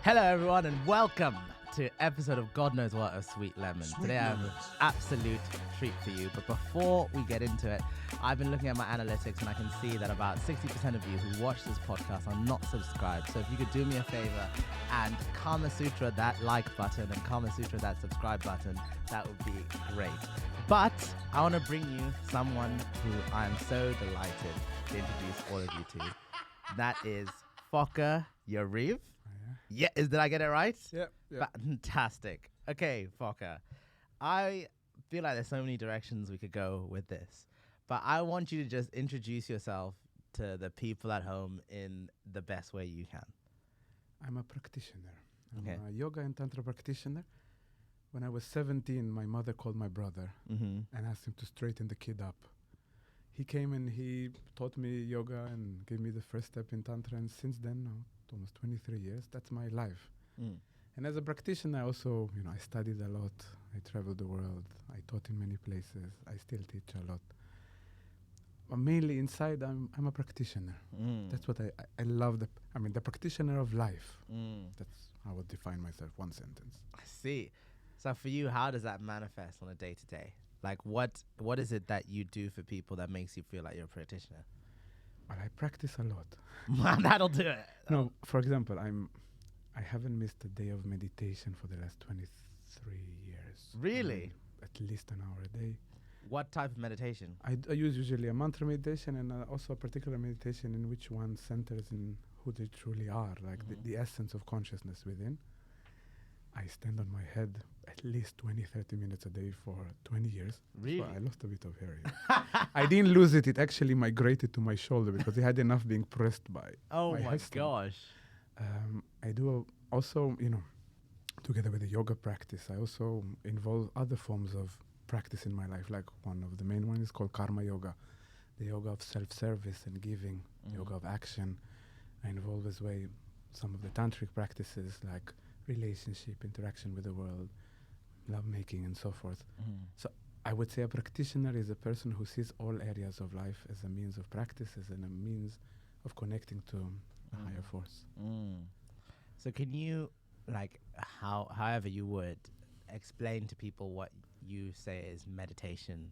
Hello, everyone, and welcome to episode of God Knows What of Sweet Lemon. Today I have an absolute treat for you. But before we get into it, I've been looking at my analytics and I can see that about 60% of you who watch this podcast are not subscribed. So if you could do me a favor and Kama Sutra that like button and Kama Sutra that subscribe button, that would be great. But I want to bring you someone who I'm so delighted to introduce all of you to. That is Foca Yariv. Yeah, did I get it right? Yeah. Fantastic. Okay, Foca. I feel like there's so many directions we could go with this, but I want you to just introduce yourself to the people at home in the best way you can. I'm a practitioner. Okay. I'm a yoga and Tantra practitioner. When I was 17, my mother called my brother and asked him to straighten the kid up. He came and he taught me yoga and gave me the first step in Tantra, and since then, now, almost 23 years, that's my life. And as a practitioner, I also, I studied a lot. I traveled the world. I taught in many places. I still teach a lot. But mainly inside, I'm a practitioner. That's what I love. The practitioner of life. That's how I would define myself, one sentence. I see. So for you, how does that manifest on a day-to-day? Like, what is it that you do for people that makes you feel like you're a practitioner? Well, I practice a lot. That'll do it. No, for example, I haven't missed a day of meditation for the last 23 years. Really? At least an hour a day. What type of meditation? I use usually a mantra meditation and also a particular meditation in which one centers in who they truly are, like the essence of consciousness within. I stand on my head at least 20-30 minutes a day for 20 years. Really? So I lost a bit of hair. Yeah. I didn't lose it. It actually migrated to my shoulder because it had enough being pressed by my husband. gosh. I do also, together with the yoga practice, I also involve other forms of practice in my life. Like one of the main ones is called karma yoga, the yoga of self-service and giving, yoga of action. I involve as well some of the tantric practices like relationship, interaction with the world, lovemaking, and so forth. So I would say a practitioner is a person who sees all areas of life as a means of practice, as a means of connecting to a higher force. So can you, however you would, explain to people what you say is meditation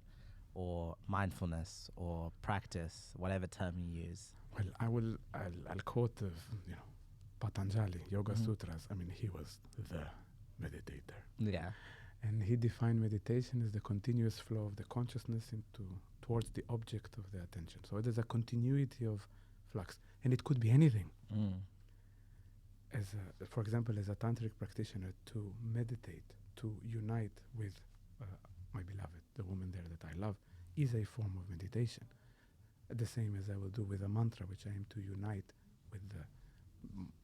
or mindfulness or practice, whatever term you use? Well, I'll quote Patanjali, Yoga Sutras. He was the meditator. Yeah. And he defined meditation as the continuous flow of the consciousness towards the object of the attention. So there's a continuity of flux. And it could be anything. For example, as a tantric practitioner, to meditate, to unite with my beloved, the woman there that I love, is a form of meditation. The same as I will do with a mantra, which I aim to unite with the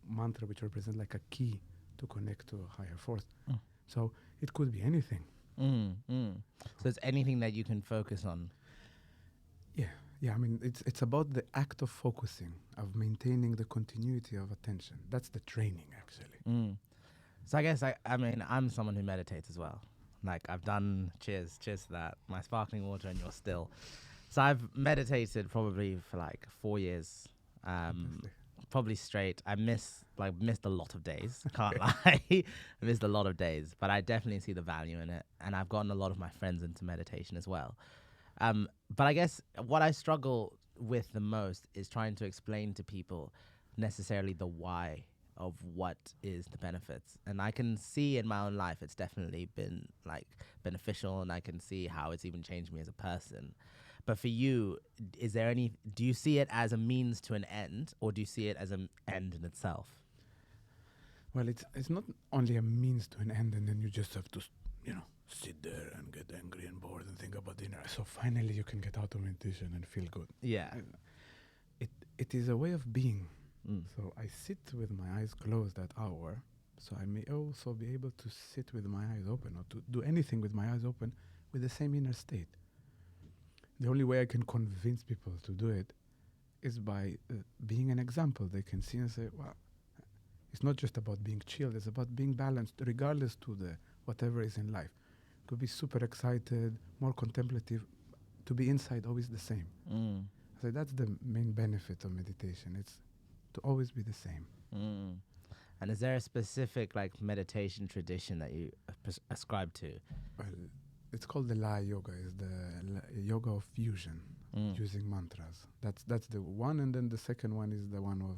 mantra, which represents like a key to connect to a higher force. So it could be anything. So it's anything that you can focus on. Yeah. It's about the act of focusing, of maintaining the continuity of attention. That's the training, actually. So I guess I'm someone who meditates as well. Like I've done, cheers to that, my sparkling water and you're still. So I've meditated probably for 4 years. Probably straight. I missed a lot of days. Can't lie. I missed a lot of days, but I definitely see the value in it. And I've gotten a lot of my friends into meditation as well. But I guess what I struggle with the most is trying to explain to people necessarily the why of what is the benefits. And I can see in my own life it's definitely been beneficial, and I can see how it's even changed me as a person. But for you, do you see it as a means to an end, or do you see it as an end in itself? Well, it's not only a means to an end, and then you just have to, sit there and get angry and bored and think about dinner. So finally you can get out of meditation and feel good. Yeah. It is a way of being. So I sit with my eyes closed that hour, so I may also be able to sit with my eyes open, or to do anything with my eyes open with the same inner state. The only way I can convince people to do it is by being an example. They can see and say, well, it's not just about being chilled, it's about being balanced regardless to the whatever is in life. Could be super excited, more contemplative. To be inside, always the same. So that's the main benefit of meditation. It's to always be the same. And is there a specific like meditation tradition that you ascribe to? Well, it's called the La Yoga. It's the yoga of fusion, using mantras. That's the one, and then the second one is the one of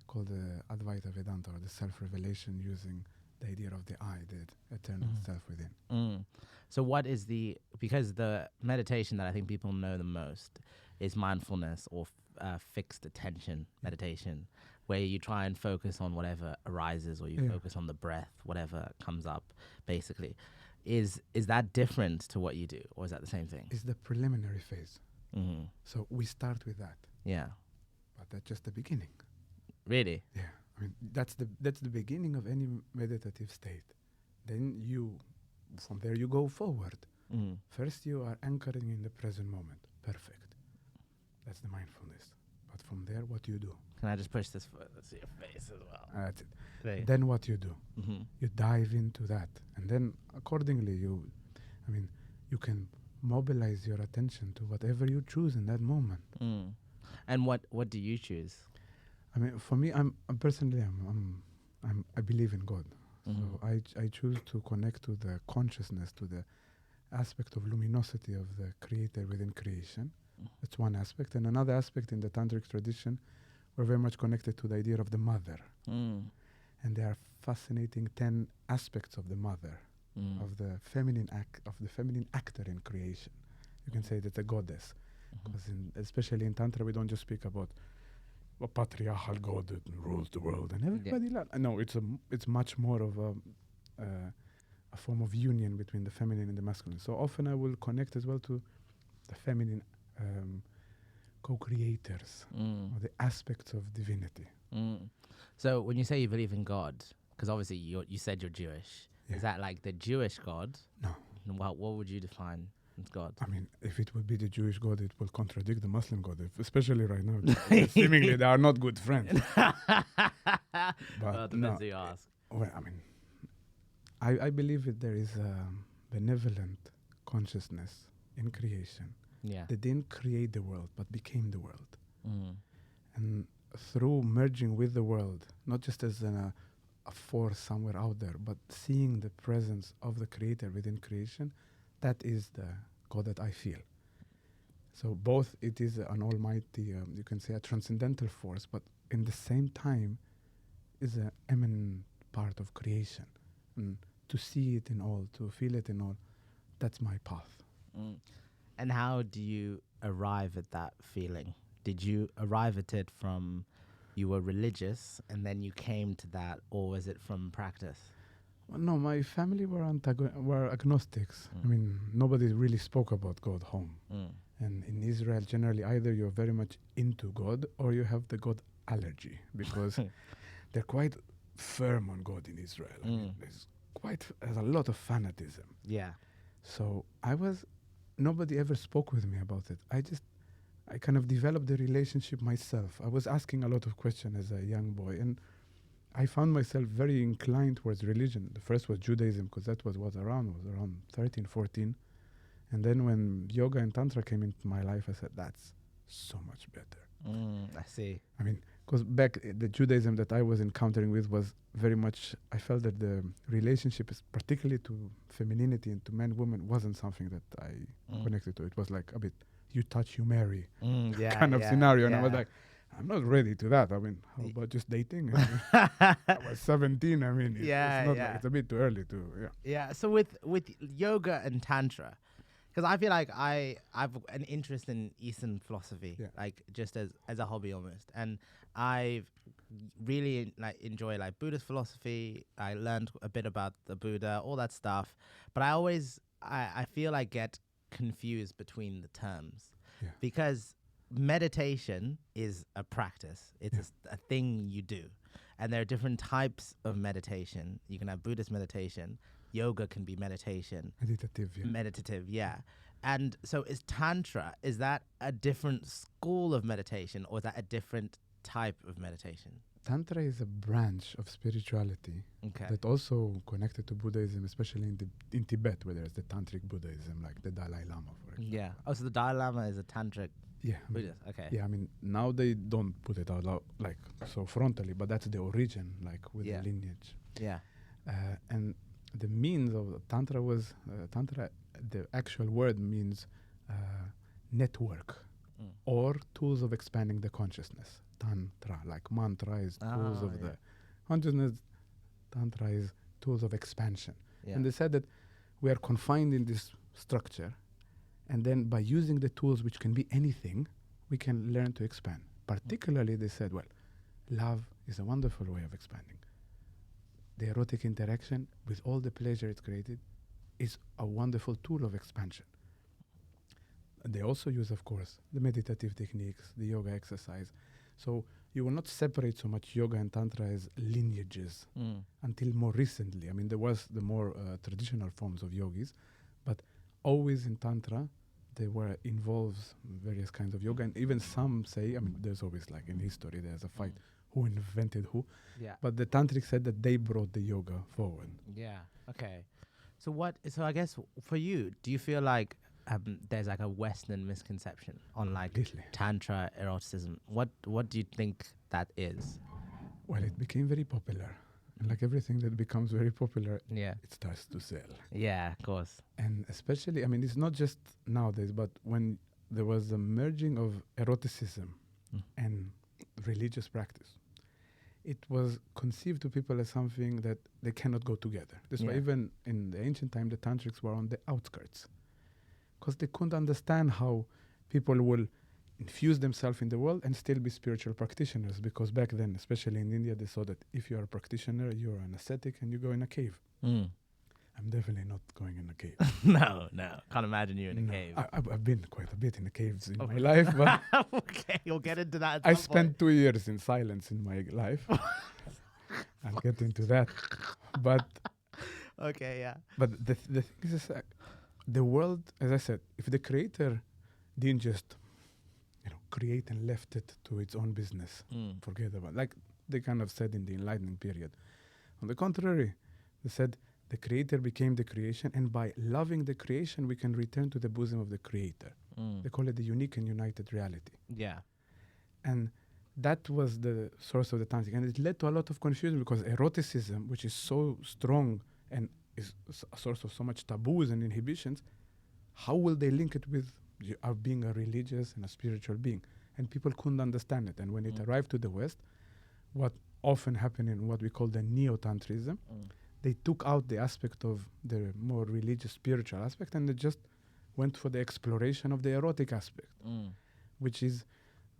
called the Advaita Vedanta, or the self-revelation, using the idea of the I, the eternal self within. So what is because the meditation that I think people know the most is mindfulness or fixed attention meditation, where you try and focus on whatever arises, or you focus on the breath, whatever comes up, basically. Is that different to what you do, or is that the same thing? It's the preliminary phase. So we start with that. Yeah. But that's just the beginning. Really? Yeah. I mean, that's the beginning of any meditative state. Then from there you go forward. First you are anchoring in the present moment. Perfect. That's the mindfulness. But from there, what do you do? Can I just push this further? Let's see your face as well. That's it. There. Then what you do? You dive into that. And then accordingly, you can mobilize your attention to whatever you choose in that moment. And what do you choose? I mean, for me, I believe in God. So I choose to connect to the consciousness, to the aspect of luminosity of the creator within creation. That's one aspect. And another aspect in the Tantric tradition, we're very much connected to the idea of the mother. And there are fascinating 10 aspects of the mother, of the feminine actor in creation. You can say that the goddess. Because especially in Tantra, we don't just speak about a patriarchal god that rules the world and everybody. No, it's much more of a form of union between the feminine and the masculine. So often I will connect as well to the feminine co-creators, or the aspects of divinity. So when you say you believe in God, because obviously you said you're Jewish, is that like the Jewish God? No. What would you define as God? I mean, if it would be the Jewish God, it will contradict the Muslim God, especially right now. Seemingly, they are not good friends. But depends who you ask. Well, I mean, I believe that there is a benevolent consciousness in creation. Yeah. They didn't create the world, but became the world. And through merging with the world, not just as a force somewhere out there, but seeing the presence of the creator within creation, that is the God that I feel. So both it is an almighty, you can say a transcendental force, but in the same time is an eminent part of creation. And to see it in all, to feel it in all, that's my path. And how do you arrive at that feeling? Did you arrive at it from you were religious and then you came to that, or was it from practice? Well, no, my family were agnostics. I mean, nobody really spoke about God home. And in Israel, generally, either you're very much into God or you have the God allergy, because they're quite firm on God in Israel. I mean, there's a lot of fanatism. Yeah. So nobody ever spoke with me about it. I kind of developed the relationship myself. I was asking a lot of questions as a young boy, and I found myself very inclined towards religion. The first was Judaism, because that was around 13, 14. And then when yoga and Tantra came into my life, I said, that's so much better. I see. I mean, because back the Judaism that I was encountering with was very much, I felt that the relationship, is particularly to femininity and to man, woman, wasn't something that I connected to. It was like a bit, you touch, you marry kind of scenario. And I was like, I'm not ready to that. I mean, how about just dating? I was 17. I mean, it's a bit too early to, Yeah, so with yoga and Tantra, because I feel like I've an interest in Eastern philosophy, like just as a hobby almost. And I've really enjoy Buddhist philosophy. I learned a bit about the Buddha, all that stuff. But I feel I get confused between the terms, because meditation is a practice. It's a thing you do. And there are different types of meditation. You can have Buddhist meditation. Yoga can be meditation. Meditative, yeah. And so is Tantra, is that a different school of meditation, or is that a different type of meditation? Tantra is a branch of spirituality that also connected to Buddhism, especially in Tibet, where there's the Tantric Buddhism, like the Dalai Lama, for example. Yeah. Oh, so the Dalai Lama is a Tantric Yeah. Buddhist. Okay. Yeah, I mean, now they don't put it out loud, like so frontally, but that's the origin, like with Yeah. the lineage. Yeah. And the means of Tantra was, Tantra, the actual word means network or tools of expanding the consciousness. Tantra, like mantra is tools of the consciousness, Tantra is tools of expansion. Yeah. And they said that we are confined in this structure, and then by using the tools, which can be anything, we can learn to expand. Particularly, they said, well, love is a wonderful way of expanding. The erotic interaction, with all the pleasure it's created, is a wonderful tool of expansion. And they also use, of course, the meditative techniques, the yoga exercise. So you will not separate so much yoga and Tantra as lineages until more recently. I mean, there was the more traditional forms of yogis, but always in Tantra, they were involves various kinds of yoga. And even some say, I mean, there's always like in history, there's a fight who invented who. Yeah. But the Tantric said that they brought the yoga forward. Yeah. Okay. So I guess for you, do you feel like there's like a Western misconception on like Completely. Tantra eroticism? What do you think that is? Well, it became very popular. And like everything that becomes very popular, Yeah. it starts to sell. Yeah, of course. And especially, I mean, it's not just nowadays, but when there was a merging of eroticism and religious practice, it was conceived to people as something that they cannot go together. That's why even in the ancient time, the tantrics were on the outskirts, because they couldn't understand how people will infuse themselves in the world and still be spiritual practitioners, because back then, especially in India, they saw that if you are a practitioner, you're an ascetic and you go in a cave. I'm definitely not going in a cave. No. Can't imagine you in a No. cave. I've been quite a bit in the caves in my life, but Okay, you'll get into that. I spent 2 years in silence in my life. I'll get into that. But Okay, yeah. but the thing is, the world, as I said, if the creator didn't just create and left it to its own business, forget about it, like they kind of said in the enlightening period. On the contrary, they said the creator became the creation, and by loving the creation, we can return to the bosom of the creator. They call it the unique and united reality. Yeah. And that was the source of the tantric. And it led to a lot of confusion, because eroticism, which is so strong and is a source of so much taboos and inhibitions, how will they link it with being a religious and a spiritual being? And people couldn't understand it. And when it arrived to the West, what often happened in what we call the neo-tantrism, they took out the aspect of the more religious, spiritual aspect, and they just went for the exploration of the erotic aspect, which is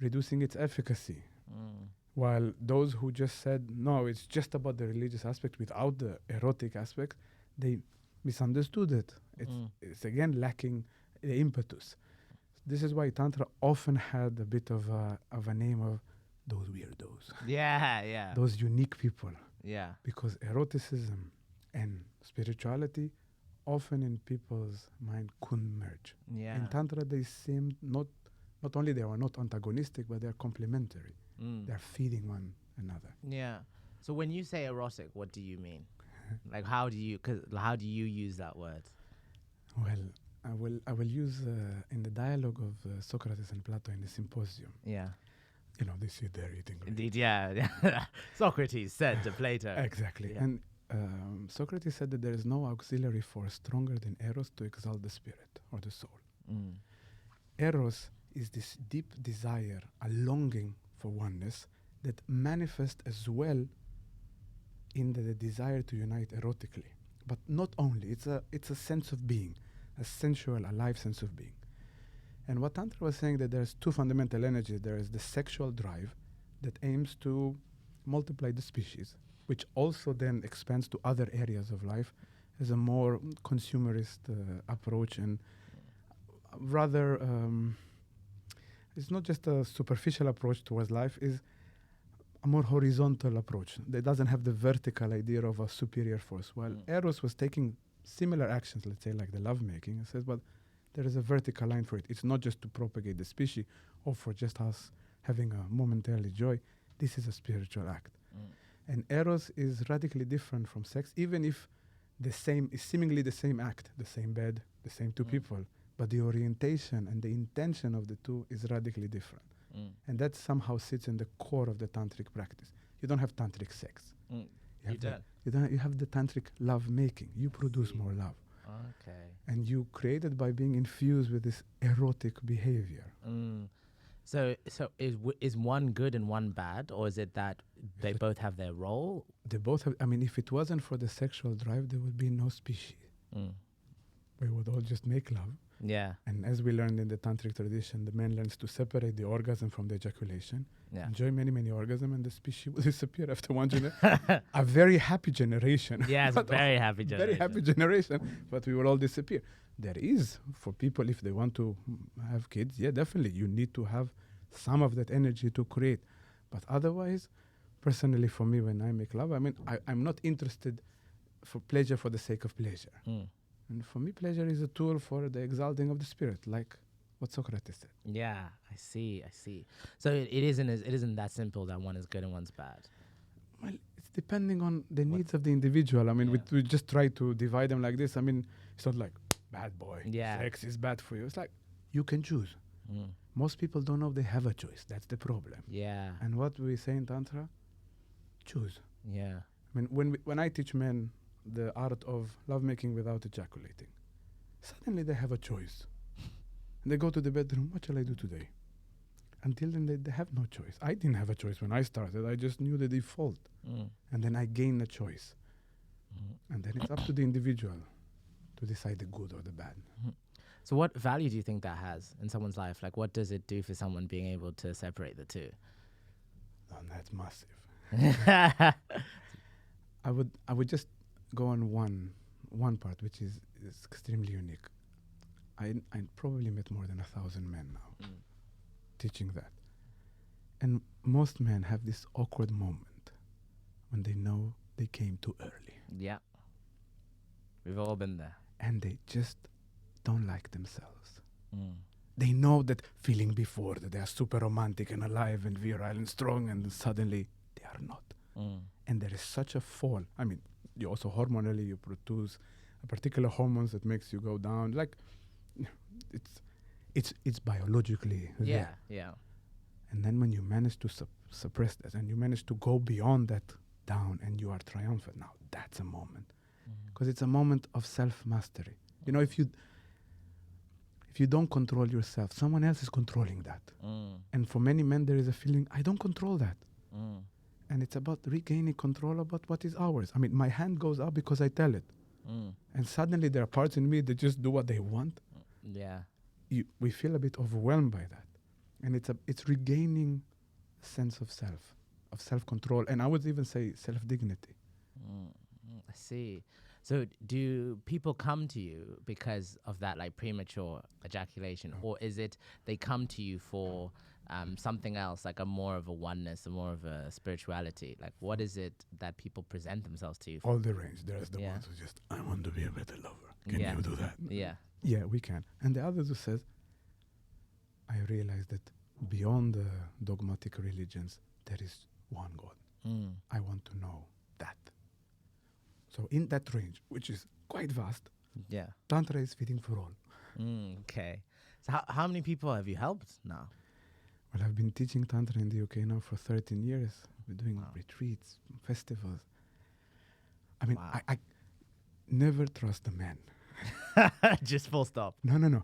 reducing its efficacy. While those who just said, no, it's just about the religious aspect without the erotic aspect, they misunderstood it. It's again lacking the impetus. This is why Tantra often had a bit of a name of those weirdos. Yeah. Those unique people. Yeah. Because eroticism and spirituality often in people's mind couldn't merge. Yeah. In Tantra, they seemed not only they are not antagonistic, but they are complementary. They are feeding one another. Yeah. So when you say erotic, what do you mean? Like, how do you use that word? Well, I will use in the dialogue of Socrates and Plato in the symposium. Yeah. They sit there eating. Indeed, yeah. Socrates said to Plato. Exactly. Yeah. And Socrates said that there is no auxiliary force stronger than eros to exalt the spirit or the soul. Eros is this deep desire, a longing for oneness that manifests as well in the desire to unite erotically. But not only, it's a sense of being, a sensual, alive sense of being. And what Tantra was saying, that there's two fundamental energies. There is the sexual drive that aims to multiply the species, which also then expands to other areas of life as a more consumerist approach, and rather it's not just a superficial approach towards life, is a more horizontal approach that doesn't have the vertical idea of a superior force. While Eros was taking similar actions, let's say like the lovemaking, it says, but there is a vertical line for it. It's not just to propagate the species or for just us having a momentarily joy. This is a spiritual act. And Eros is radically different from sex, even if the same is seemingly the same act, the same bed, the same two people, but the orientation and the intention of the two is radically different. And that somehow sits in the core of the tantric practice. You don't have tantric sex. You have the tantric love making. You produce more love. Okay. And you create it by being infused with this erotic behavior. So is one good and one bad, or is it that they both have their role? They both have. I mean, if it wasn't for the sexual drive, there would be no species. We would all just make love. Yeah. And as we learned in the tantric tradition, the man learns to separate the orgasm from the ejaculation. Yeah. Enjoy many, many orgasms, and the species will disappear after one generation. A very happy generation. Yeah, it's a very happy generation. Very happy generation, but we will all disappear. There is, for people, if they want to have kids, yeah, definitely, you need to have some of that energy to create. But otherwise, personally, for me, when I make love, I mean, I'm not interested for pleasure for the sake of pleasure. And for me, pleasure is a tool for the exalting of the spirit, like what Socrates said. Yeah, I see. So it isn't that simple that one is good and one's bad. Well, it's depending on the needs of the individual. I mean, we just try to divide them like this. I mean, it's not like, bad boy, sex is bad for you. It's like, you can choose. Most people don't know they have a choice. That's the problem. Yeah. And what we say in Tantra, choose. Yeah. I mean, when I teach men the art of lovemaking without ejaculating, suddenly they have a choice. And they go to the bedroom, what shall I do today? Until then, they have no choice. I didn't have a choice when I started. I just knew the default. And then I gained a choice. And then it's up to the individual to decide the good or the bad. So what value do you think that has in someone's life? Like, what does it do for someone being able to separate the two? Oh, that's massive. I would just go on one part, which is extremely unique. I probably met more than 1,000 men now teaching that. And most men have this awkward moment when they know they came too early. Yeah. We've all been there. And they just don't like themselves. They know that feeling before that they are super romantic and alive and virile and strong, and suddenly they are not. And there is such a fall. I mean, you also hormonally, you produce a particular hormones that makes you go down. Like, it's biologically there. Yeah. And then when you manage to suppress that and you manage to go beyond that down and you are triumphant, now that's a moment. Because it's a moment of self-mastery. You know, if you don't control yourself, someone else is controlling that. And for many men, there is a feeling, I don't control that. And it's about regaining control about what is ours. I mean, my hand goes up because I tell it. And suddenly there are parts in me that just do what they want. Yeah. We feel a bit overwhelmed by that. And it's regaining a sense of self-control. And I would even say self-dignity. I see. So do people come to you because of that, like premature ejaculation, or is it they come to you for something else, like a more of a oneness, a more of a spirituality? Like, what is it that people present themselves to you for? All the range. There's the ones who just, I want to be a better lover. Can you do that? Yeah. Yeah, we can. And the others who says, I realize that beyond the dogmatic religions, there is one God. I want to know that. So in that range, which is quite vast, Tantra is fitting for all. Okay. So how many people have you helped now? Well, I've been teaching Tantra in the UK now for 13 years. We're doing retreats, festivals. I mean, I never trust a man. Just full stop. No,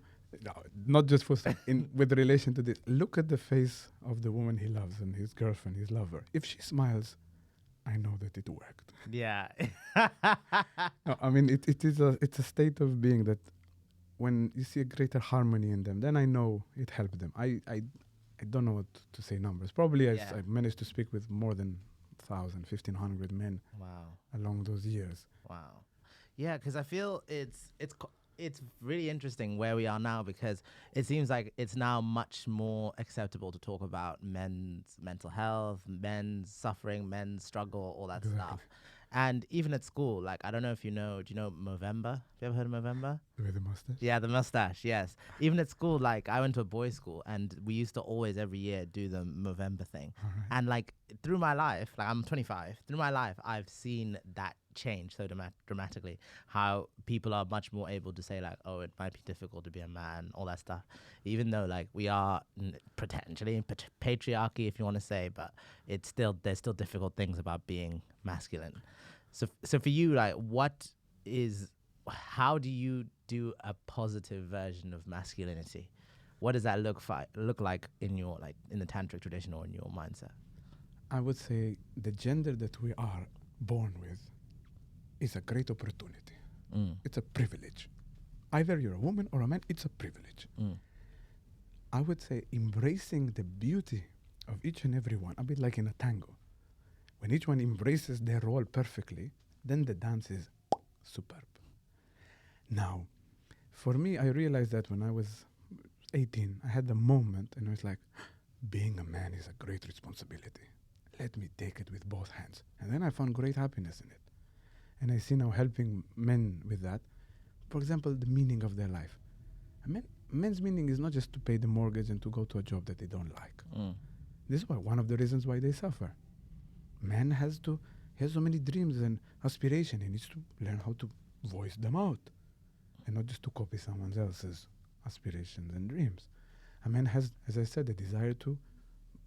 not just for with relation to this. Look at the face of the woman he loves and his girlfriend, his lover. If she smiles, I know that it worked. Yeah. No, I mean, it's a state of being that when you see a greater harmony in them, then I know it helped them. I don't know what to say numbers. Probably I managed to speak with more than 1,000, 1,500 men along those years. Wow. Yeah, because I feel it's really interesting where we are now, because it seems like it's now much more acceptable to talk about men's mental health, men's suffering, men's struggle, all that stuff. And even at school, like, I don't know if do you know Movember? Have you ever heard of Movember? With the mustache? Yeah, the mustache, yes. Even at school, like, I went to a boys' school, and we used to always every year do the Movember thing. And like, through my life, like, I'm 25, through my life, I've seen that changed so dramatically. How people are much more able to say like, oh, it might be difficult to be a man, all that stuff. Even though like we are potentially in patriarchy, if you want to say, but there's still difficult things about being masculine. So for you, like, how do you do a positive version of masculinity? What does that look like in your in the tantric tradition or in your mindset? I would say the gender that we are born with is a great opportunity. It's a privilege. Either you're a woman or a man, it's a privilege. I would say embracing the beauty of each and every one, a bit like in a tango. When each one embraces their role perfectly, then the dance is superb. Now, for me, I realized that when I was 18, I had the moment and I was like, being a man is a great responsibility. Let me take it with both hands. And then I found great happiness in it. And I see now helping men with that. For example, the meaning of their life. Men's meaning is not just to pay the mortgage and to go to a job that they don't like. This is one of the reasons why they suffer. Man has so many dreams and aspirations. He needs to learn how to voice them out and not just to copy someone else's aspirations and dreams. A man has, as I said, a desire to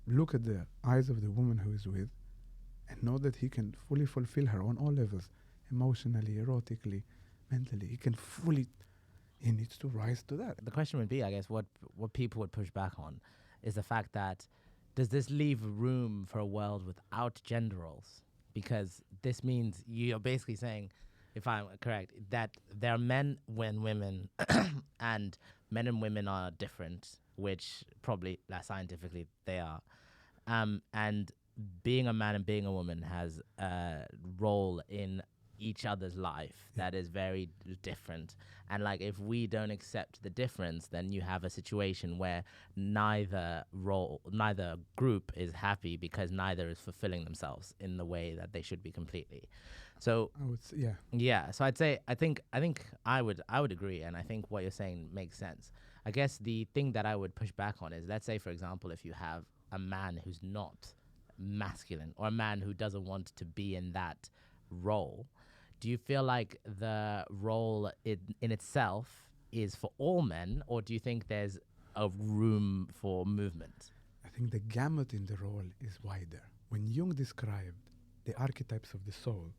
look at the eyes of the woman who is with and know that he can fully fulfill her on all levels, emotionally, erotically, mentally. He needs to rise to that. The question would be, I guess, what people would push back on is the fact that does this leave room for a world without gender roles? Because this means you're basically saying, if I'm correct, that there are men and women and men and women are different, which probably scientifically they are. And being a man and being a woman has a role in each other's life that is very different. And like if we don't accept the difference, then you have a situation where neither group is happy because neither is fulfilling themselves in the way that they should be completely. So I would say, yeah. So I'd say I think I would agree, and I think what you're saying makes sense. I guess the thing that I would push back on is, let's say for example, if you have a man who's not masculine or a man who doesn't want to be in that role, do you feel like the role in itself is for all men, or do you think there's a room for movement? I think the gamut in the role is wider. When Jung described the archetypes of the soul,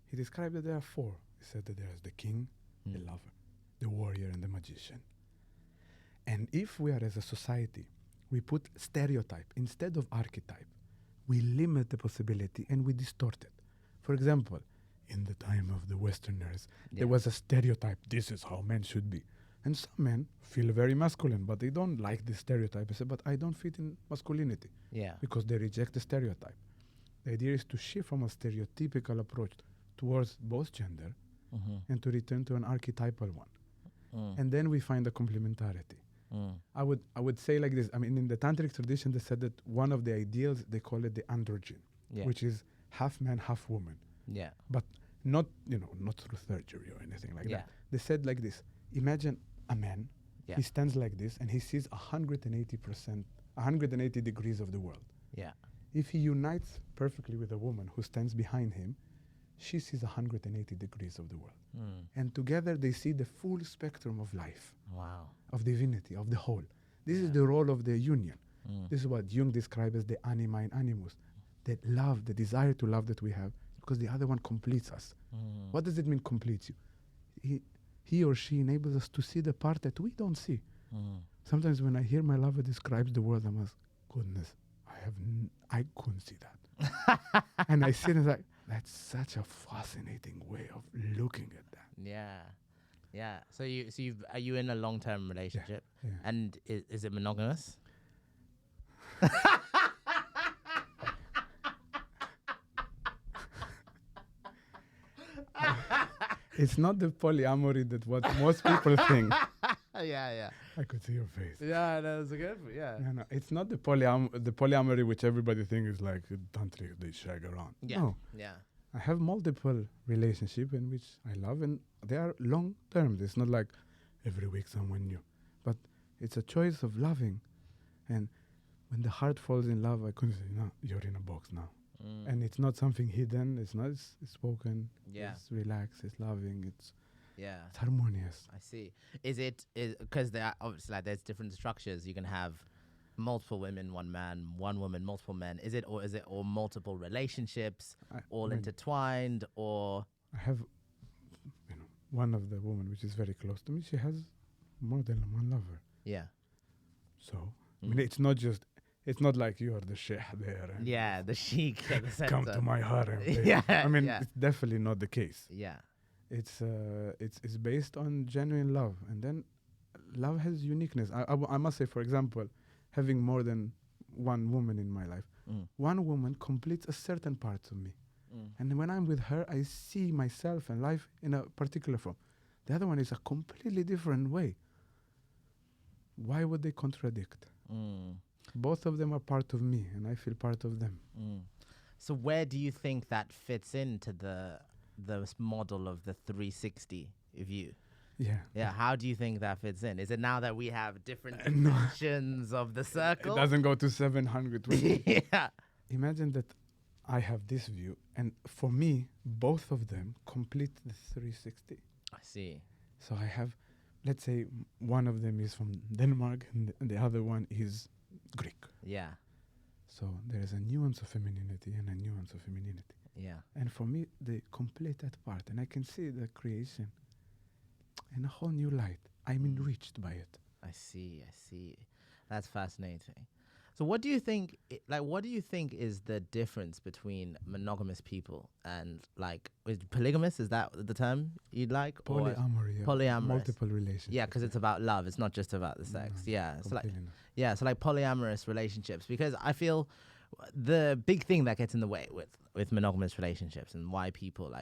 he described that there are four. He said that there is the king, the lover, the warrior, and the magician. And if we are, as a society, we put stereotype instead of archetype, we limit the possibility and we distort it. For example, in the time of the Westerners, there was a stereotype, this is how men should be. And some men feel very masculine, but they don't like this stereotype. They say, but I don't fit in masculinity. Because they reject the stereotype. The idea is to shift from a stereotypical approach towards both gender and to return to an archetypal one. And then we find a complementarity. I would say like this. I mean, in the tantric tradition, they said that one of the ideals, they call it the androgen, which is half man, half woman. But not through surgery or anything like that. They said like this: imagine a man, he stands like this, and he sees 180 degrees of the world. If he unites perfectly with a woman who stands behind him, she sees 180 degrees of the world. And together they see the full spectrum of life, of divinity, of the whole. This is the role of the union. This is what Jung described as the anima and animus, that love, the desire to love that we have, because the other one completes us. What does it mean, completes you? He or she enables us to see the part that we don't see. Sometimes when I hear my lover describes the world, I'm like, goodness, I couldn't see that. And I sit and like, that's such a fascinating way of looking at that. Yeah. So are you in a long-term relationship? Yeah. And is it monogamous? It's not the polyamory that what most people think. Yeah. I could see your face. Yeah, that's good. Yeah. No, it's not the polyamory which everybody thinks is like tantric, they shag around. No. Yeah. I have multiple relationships in which I love, and they are long term. It's not like every week someone new, but it's a choice of loving. And when the heart falls in love, I couldn't say, no, you're in a box now. And it's not something hidden. It's not. It's spoken. Yeah. It's relaxed. It's loving. It's Yeah. it's harmonious. I see. Is because there are obviously like there's different structures. You can have multiple women, one man, one woman, multiple men. Is it or multiple relationships, all intertwined, or? I have, one of the women which is very close to me. She has more than one lover. Yeah. So it's not like you are the sheikh there. And Yeah, the sheik at the center. come to my harem. Yeah. It's definitely not the case. Yeah. It's based on genuine love, and then love has uniqueness. I must say, for example, having more than one woman in my life, one woman completes a certain part of me, and when I'm with her, I see myself and life in a particular form. The other one is a completely different way. Why would they contradict? Both of them are part of me, and I feel part of them. So where do you think that fits into the model of the 360 view? Yeah. How do you think that fits in? Is it now that we have different dimensions of the circle? It doesn't go to 700. Yeah. Imagine that I have this view, and for me, both of them complete the 360. I see. So I have, let's say, one of them is from Denmark, and the other one is Greek. Yeah. So there is a nuance of femininity and a nuance of femininity. Yeah. And for me, they complete that part, and I can see the creation in a whole new light. I'm enriched by it. I see. That's fascinating. So what do you think is the difference between monogamous people and is polygamous? Is that the term you'd like? Polyamory. Polyamorous. Multiple relationships. Yeah, because it's about love. It's not just about the sex. Yeah. So not. polyamorous relationships, because I feel the big thing that gets in the way with monogamous relationships and why people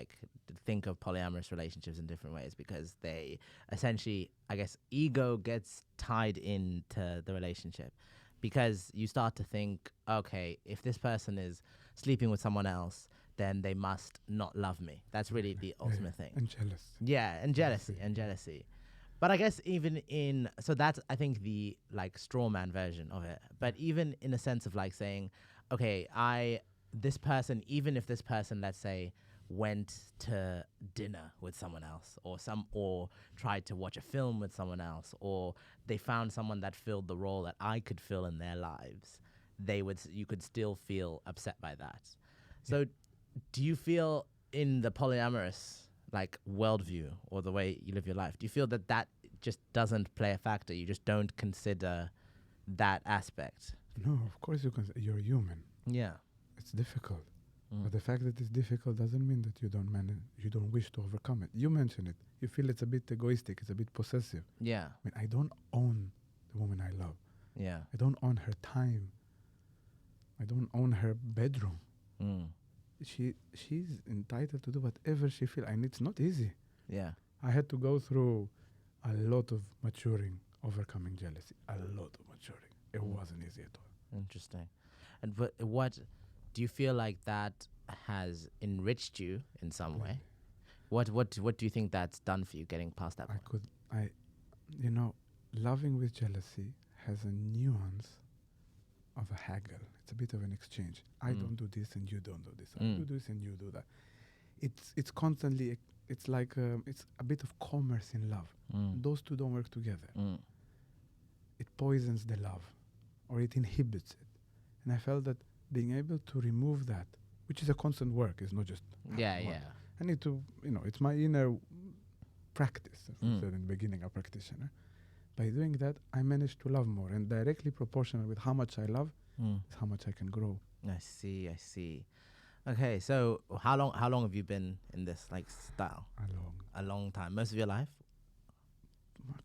think of polyamorous relationships in different ways, because they essentially, I guess, ego gets tied into the relationship, because you start to think, okay, if this person is sleeping with someone else, then they must not love me. That's really the ultimate thing. And jealous. Yeah, and jealousy. But I guess so that's, I think, the straw man version of it. But even in a sense of saying, okay, even if this person, let's say, went to dinner with someone else, or tried to watch a film with someone else, or they found someone that filled the role that I could fill in their lives, you could still feel upset by that. So do you feel in the polyamorous worldview or the way you live your life, do you feel that just doesn't play a factor? You just don't consider that aspect? No, of course you're human. Yeah. It's difficult. But the fact that it's difficult doesn't mean that you don't wish to overcome it. You mentioned it. You feel it's a bit egoistic, it's a bit possessive. Yeah. I don't own the woman I love. Yeah. I don't own her time. I don't own her bedroom. She's entitled to do whatever she feels, and it's not easy. Yeah. I had to go through a lot of maturing, overcoming jealousy. A lot of maturing. It wasn't easy at all. Interesting. And what do you feel like that has enriched you in some way? What do you think that's done for you, getting past that point? Loving with jealousy has a nuance of a haggle. It's a bit of an exchange. I don't do this and you don't do this. I do this and you do that. It's constantly, it's it's a bit of commerce in love. Those two don't work together. It poisons the love, or it inhibits it. And I felt that being able to remove that, which is a constant work, is not just I need to, it's my inner practice. As I said in the beginning, a practitioner. By doing that, I managed to love more, and directly proportional with how much I love is how much I can grow. I see. Okay, so how long have you been in this style? A long time. Most of your life?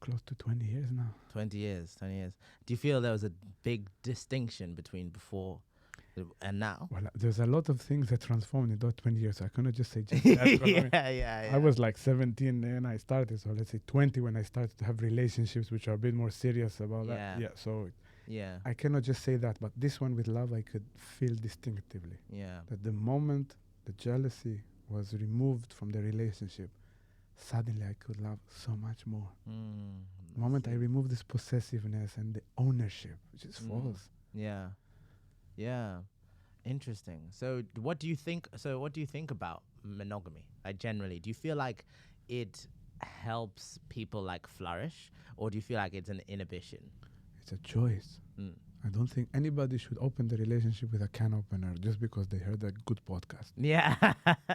Close to 20 years now. 20 years. Do you feel there was a big distinction between before and now? Well, there's a lot of things that transformed in those 20 years. I cannot just say just that. I was 17 when I started, so let's say 20 when I started to have relationships which are a bit more serious about that. Yeah, so I cannot just say that, but this one with love I could feel distinctively. Yeah. That the moment the jealousy was removed from the relationship, suddenly I could love so much more. The moment I removed this possessiveness and the ownership, which is false. Yeah. Interesting. So what do you think? So what do you think about monogamy? Like generally, do you feel like it helps people like flourish, or do you feel like it's an inhibition? It's a choice. I don't think anybody should open the relationship with a can opener just because they heard a good podcast. Yeah,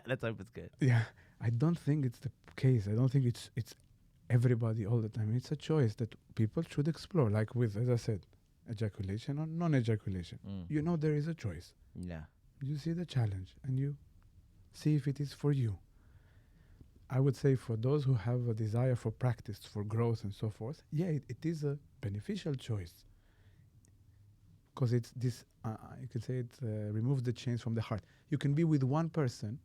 let's hope it's good. Yeah, I don't think it's the case. I don't think it's everybody all the time. It's a choice that people should explore, like with, as I said, ejaculation or non-ejaculation. You know there is a choice. Yeah. You see the challenge and you see if it is for you. I would say for those who have a desire for practice, for growth and so forth, yeah, it is a beneficial choice. Because it's this, you could say it removes the chains from the heart. You can be with one person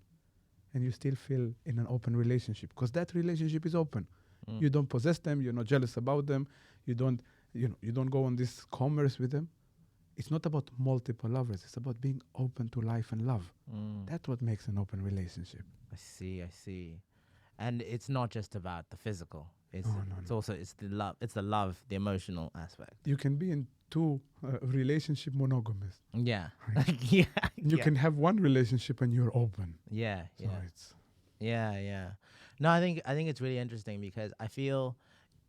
and you still feel in an open relationship because that relationship is open. You don't possess them. You're not jealous about them. You don't go on this commerce with them. It's not about multiple lovers. It's about being open to life and love. That's what makes an open relationship. I see. And it's not just about the physical. It's also the love, the emotional aspect. You can be in two relationship monogamous. Yeah. Right? You can have one relationship and you're open. Yeah. So it's No, I think it's really interesting because I feel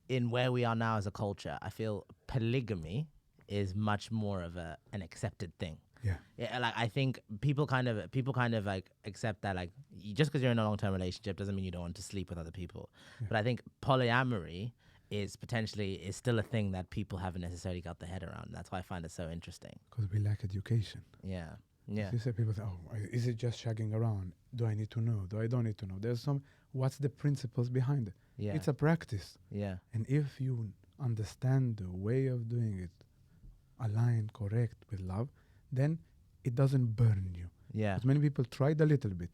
in where we are now as a culture, I feel polygamy is much more of an accepted thing. Yeah, like I think people kind of like accept that like just because you're in a long-term relationship doesn't mean you don't want to sleep with other people. Yeah. But I think polyamory is still a thing that people haven't necessarily got their head around. That's why I find it so interesting. Because we lack education. Yeah. You say people say, oh, is it just shagging around? Do I need to know? Do I don't need to know? What's the principles behind it? Yeah. It's a practice. Yeah. And if you understand the way of doing it, aligned, correct with love, then it doesn't burn you. Yeah. Because many people tried a little bit.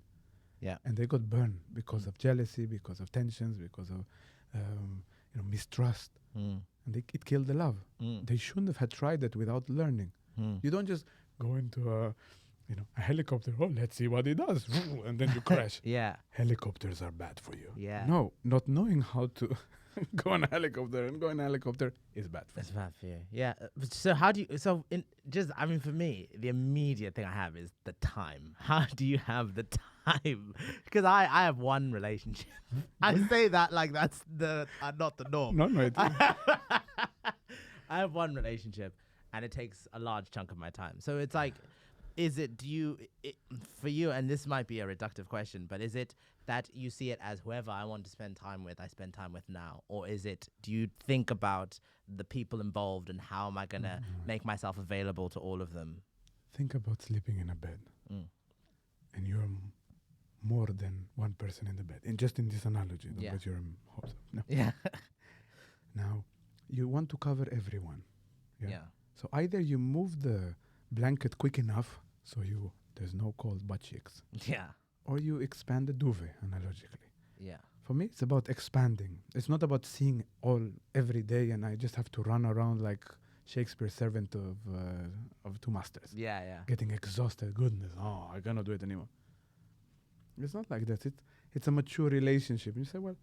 Yeah. And they got burned because of jealousy, because of tensions, because of mistrust. And it killed the love. They shouldn't have had tried that without learning. You don't just go into a helicopter, let's see what it does, and then you crash. Yeah. Helicopters are bad for you. Yeah. No, not knowing how to go on a helicopter and go in a helicopter is bad for you. It's bad for you. Yeah. So how do you, for me, the immediate thing I have is the time. How do you have the time? Because I have one relationship. I say that like that's not the norm. No, it I have one relationship and it takes a large chunk of my time. So it's like, for you, and this might be a reductive question, but is it that you see it as whoever I want to spend time with, I spend time with now? Or do you think about the people involved and how am I going to make myself available to all of them? Think about sleeping in a bed. And you're more than one person in the bed. And just in this analogy, that you're no. Yeah. Now, you want to cover everyone. Yeah. So either you move the blanket quick enough so there's no cold butt cheeks. Yeah. Or you expand the duvet analogically. Yeah. For me, it's about expanding. It's not about seeing all every day and I just have to run around like Shakespeare's servant of two masters. Yeah. Getting exhausted. Goodness, I cannot do it anymore. It's not like that. It's a mature relationship. You say, well,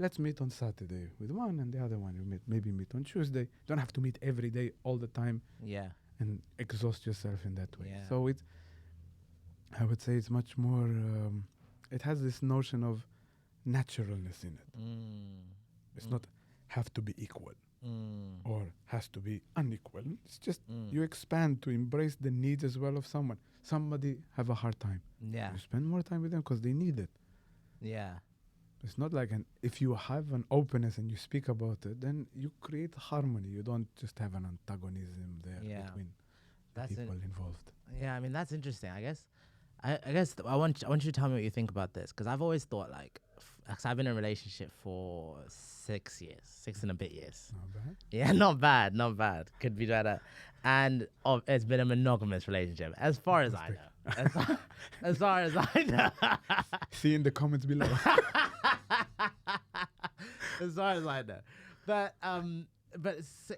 let's meet on Saturday with one and the other one you maybe meet on Tuesday. Don't have to meet every day all the time. Yeah. And exhaust yourself in that way. Yeah. So I would say it's much more, it has this notion of naturalness in it. It's not have to be equal or has to be unequal. It's just you expand to embrace the needs as well of someone. Somebody have a hard time. Yeah. You spend more time with them because they need it. Yeah. It's not like if you have an openness and you speak about it, then you create harmony. You don't just have an antagonism there between the people involved. Yeah, I mean, that's interesting. I guess I want you to tell me what you think about this, because I've always thought because I've been in a relationship for 6 years, 6 and a bit years. Not bad. Yeah, not bad. Could be better. And it's been a monogamous relationship, as far as I know. As far as I know. See in the comments below. As far as I know. But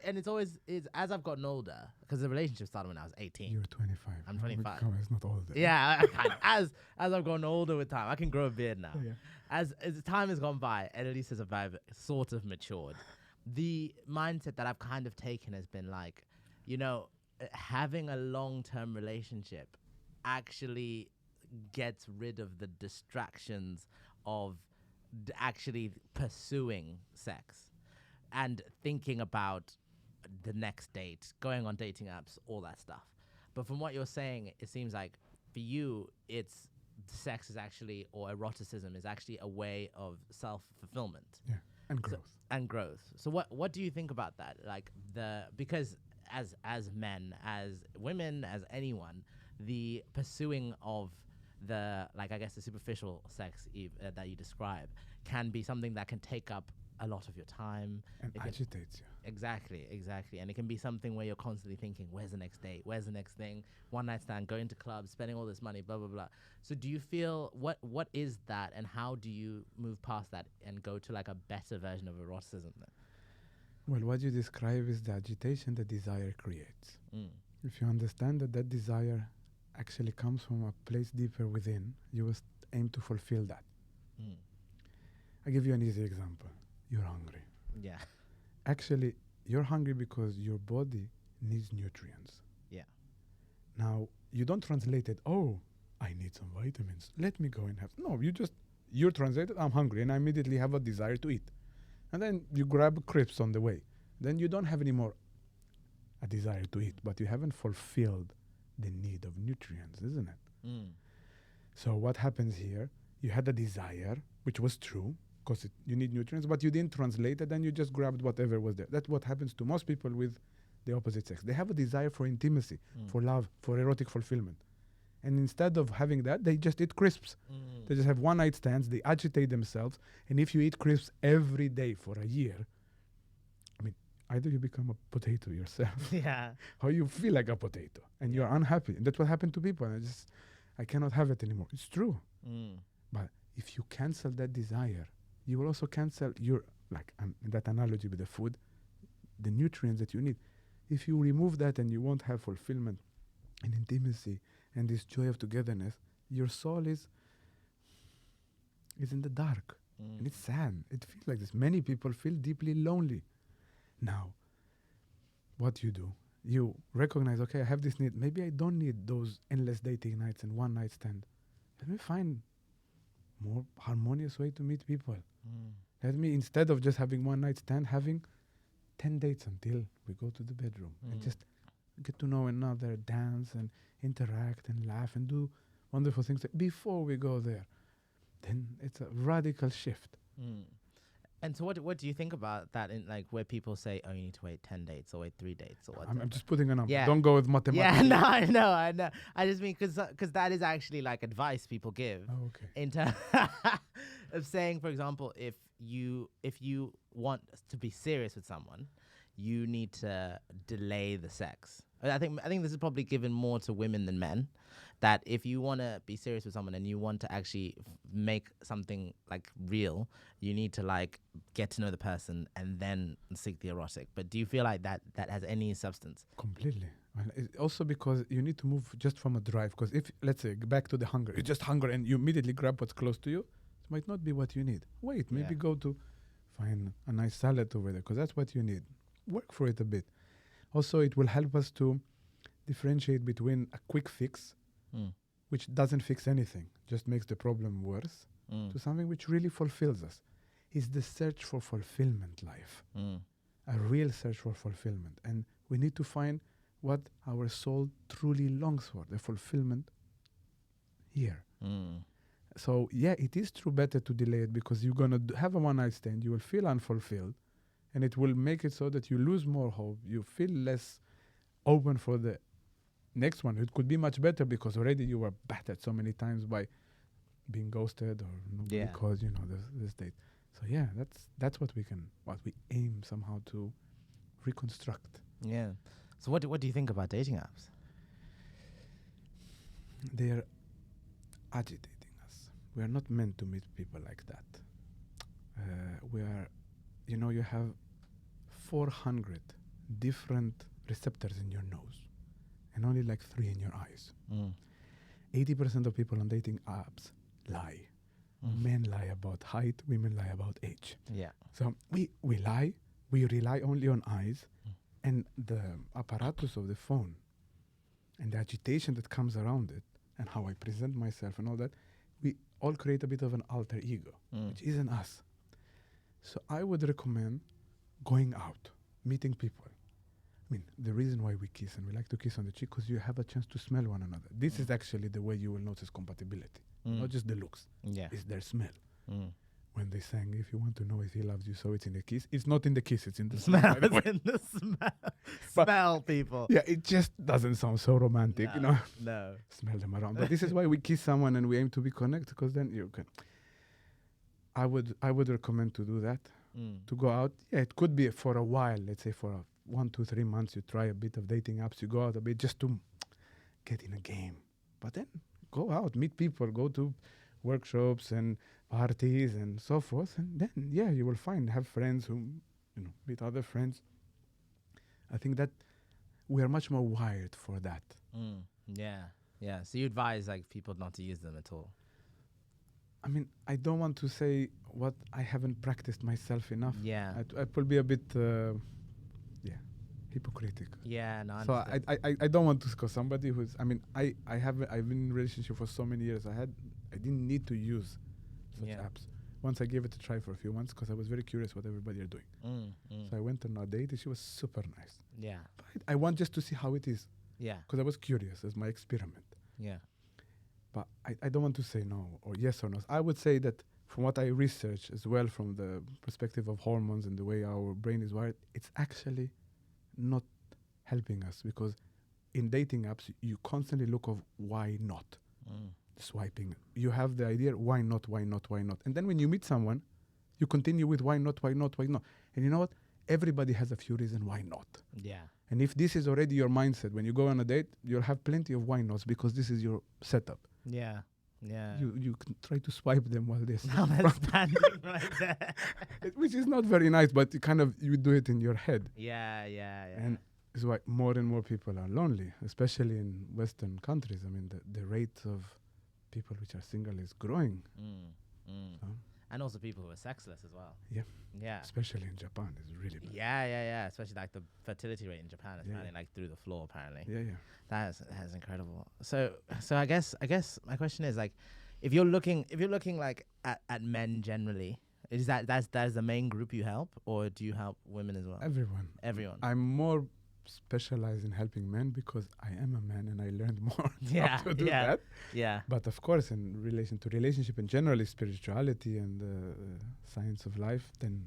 it's always as I've gotten older, because the relationship started when I was 18. You're 25. I'm 25. It's not older. Yeah, as I've gotten older with time, I can grow a beard now. Yeah. As time has gone by, at least as I've sort of matured, the mindset that I've kind of taken has been like, having a long-term relationship actually gets rid of the distractions of actually pursuing sex and thinking about the next date, going on dating apps, all that stuff. But from what you're saying, it seems like for you, it's sex is actually, or eroticism is actually a way of self-fulfillment. Yeah, and growth. So what do you think about that? Like because as men, as women, as anyone, the pursuing of the, like, I guess the superficial sex that you describe can be something that can take up a lot of your time. And agitates you. Exactly. And it can be something where you're constantly thinking, where's the next date? Where's the next thing? One night stand, going to clubs, spending all this money, blah, blah, blah. So do you feel, what is that, and how do you move past that and go to like a better version of eroticism then? Well, what you describe is the agitation the desire creates. If you understand that desire actually comes from a place deeper within, you will aim to fulfill that. I'll give you an easy example. You're hungry. Yeah. Actually, you're hungry because your body needs nutrients. Yeah. Now, you don't translate it, oh, I need some vitamins. Let me go and have. No, you're translated, I'm hungry, and I immediately have a desire to eat. And then you grab crisps on the way. Then you don't have anymore a desire to eat, but you haven't fulfilled the need of nutrients, isn't it? So what happens here? You had a desire, which was true, because you need nutrients, but you didn't translate it, and you just grabbed whatever was there. That's what happens to most people with the opposite sex. They have a desire for intimacy, for love, for erotic fulfillment. And instead of having that, they just eat crisps. They just have one-night stands, they agitate themselves, and if you eat crisps every day for a year, I mean, either you become a potato yourself, or you feel like a potato, and you're unhappy. And that's what happened to people. I cannot have it anymore. It's true. But if you cancel that desire, you will also cancel your, like in that analogy with the food, the nutrients that you need. If you remove that, and you won't have fulfillment and intimacy and this joy of togetherness, your soul is in the dark. And it's sad. It feels like this. Many people feel deeply lonely. Now, what you do, you recognize, okay, I have this need. Maybe I don't need those endless dating nights and one night stand. Let me find more harmonious way to meet people. Let me, instead of just having one night stand, having 10 dates until we go to the bedroom and just get to know another, dance and interact and laugh and do wonderful things before we go there. Then it's a radical shift. And so what do you think about that, in like where people say, oh, you need to wait 10 dates or wait 3 dates or whatever? I'm just putting a number. Yeah. Don't go with mathematics. Yeah, no, I know. I just mean because that is actually like advice people give. Oh, okay. In terms of saying, for example, if you want to be serious with someone, you need to delay the sex. I think this is probably given more to women than men. That if you want to be serious with someone and you want to actually make something like real, you need to like get to know the person and then seek the erotic. But do you feel like that has any substance? Completely. Well, also because you need to move just from a drive. Because if, let's say, back to the hunger, you're just hunger and you immediately grab what's close to you, it might not be what you need. Wait, maybe go to find a nice salad over there, because that's what you need. Work for it a bit. Also, it will help us to differentiate between a quick fix, which doesn't fix anything, just makes the problem worse, to something which really fulfills us. Is the search for fulfillment life. A real search for fulfillment. And we need to find what our soul truly longs for, the fulfillment here. So, yeah, it is true better to delay it, because you're going to have a one-night stand, you will feel unfulfilled, and it will make it so that you lose more hope, you feel less open for the next one. It could be much better because already you were battered so many times by being ghosted or because, you know, this date. So, yeah, that's what we aim somehow to reconstruct. Yeah. So what do you think about dating apps? They're agitating us. We are not meant to meet people like that. We are, you know, you have 400 different receptors in your nose and only like 3 in your eyes. 80% of people on dating apps lie. Men lie about height, women lie about age. Yeah. So we lie, we rely only on eyes, and the apparatus of the phone and the agitation that comes around it and how I present myself and all that, we all create a bit of an alter ego, which isn't us. So I would recommend going out, meeting people. I mean, the reason why we kiss, and we like to kiss on the cheek, because you have a chance to smell one another. This is actually the way you will notice compatibility, not just the looks. Yeah. It's their smell. When they sang, if you want to know if he loves you, so it's in the kiss. It's not in the kiss, it's in the smell. It's in the smell. Smell, people. Yeah, it just doesn't sound so romantic, you know. No. Smell them around. But this is why we kiss someone and we aim to be connected, because then you can. I would recommend to do that, to go out. Yeah, it could be for a while, let's say for 1, 2, 3 months, you try a bit of dating apps, you go out a bit just to get in a game. But then go out, meet people, go to workshops and parties and so forth, and then you will have friends who meet other friends. I think that we are much more wired for that. Yeah. So you advise like people not to use them at all? I mean, I don't want to say what I haven't practiced myself enough. Yeah. I will be a bit hypocritical. Yeah, no. So I don't want to, because somebody who's, I mean, I've been in a relationship for so many years. I didn't need to use such apps. Once I gave it a try for a few months, because I was very curious what everybody are doing. So I went on a date, and she was super nice. Yeah. But I want just to see how it is. Yeah. Because I was curious as my experiment. Yeah. But I don't want to say no or yes or no. I would say that from what I research as well, from the perspective of hormones and the way our brain is wired, it's actually not helping us, because in dating apps, you constantly look of why not. Swiping. You have the idea, why not? And then when you meet someone, you continue with why not? And you know what? Everybody has a few reasons why not. Yeah. And if this is already your mindset, when you go on a date, you'll have plenty of why nots, because this is your setup. Yeah. Yeah. You can try to swipe them while they're standing right there. Which is not very nice, but you do it in your head. Yeah. And it's why more and more people are lonely, especially in Western countries. I mean, the rate of people which are single is growing. So. And also people who are sexless as well. Yeah. Especially in Japan, it's really bad. Yeah. Especially like the fertility rate in Japan is apparently like through the floor. Apparently. Yeah. That is incredible. So I guess my question is like, if you're looking like at men generally, is that the main group you help, or do you help women as well? Everyone. I'm more specialized in helping men because I am a man and I learned more how to do that. Yeah. But of course, in relation to relationship and generally spirituality and science of life, then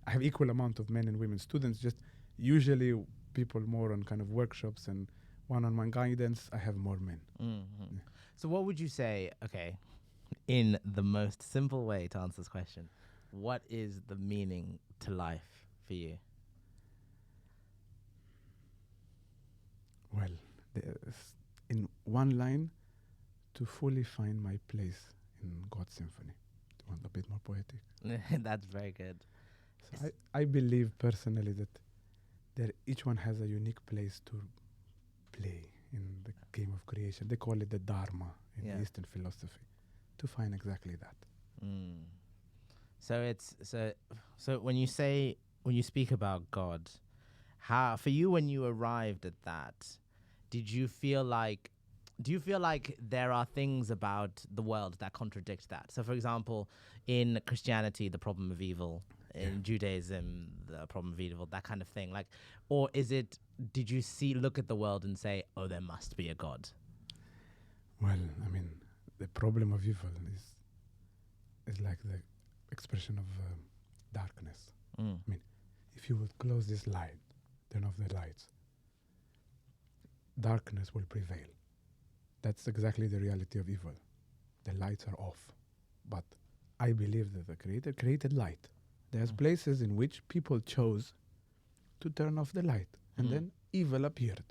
I have equal amount of men and women students. Just usually people more on kind of workshops and one-on-one guidance. I have more men. Yeah. So what would you say? Okay, in the most simple way to answer this question, what is the meaning to life for you? Well, in one line, to fully find my place in God's symphony. Do you want a bit more poetic? That's very good. So I believe personally that each one has a unique place to play in the game of creation. They call it the Dharma in Eastern philosophy, to find exactly that. So when you speak about God, how for you when you arrived at that, do you feel like there are things about the world that contradict that? So for example, in Christianity, the problem of evil, in Judaism, the problem of evil, that kind of thing. Like, or did you look at the world and say, oh, there must be a God? Well, I mean, the problem of evil is like the expression of darkness. I mean, if you would close this light, turn off the lights, darkness will prevail. That's exactly the reality of evil. The lights are off. But I believe that the Creator created light. There's places in which people chose to turn off the light, and then evil appeared.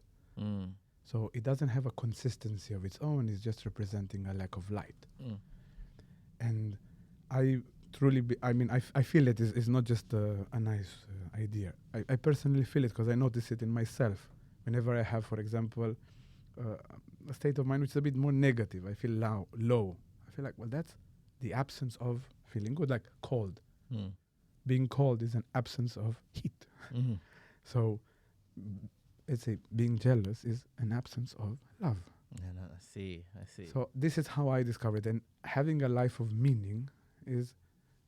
So it doesn't have a consistency of its own. It's just representing a lack of light. And I truly, I feel it is not just a nice idea. I personally feel it because I notice it in myself. Whenever I have, for example, a state of mind which is a bit more negative, I feel low. I feel like, well, that's the absence of feeling good, like cold. Being cold is an absence of heat. So let's say being jealous is an absence of love. No, I see. So this is how I discovered. And having a life of meaning is,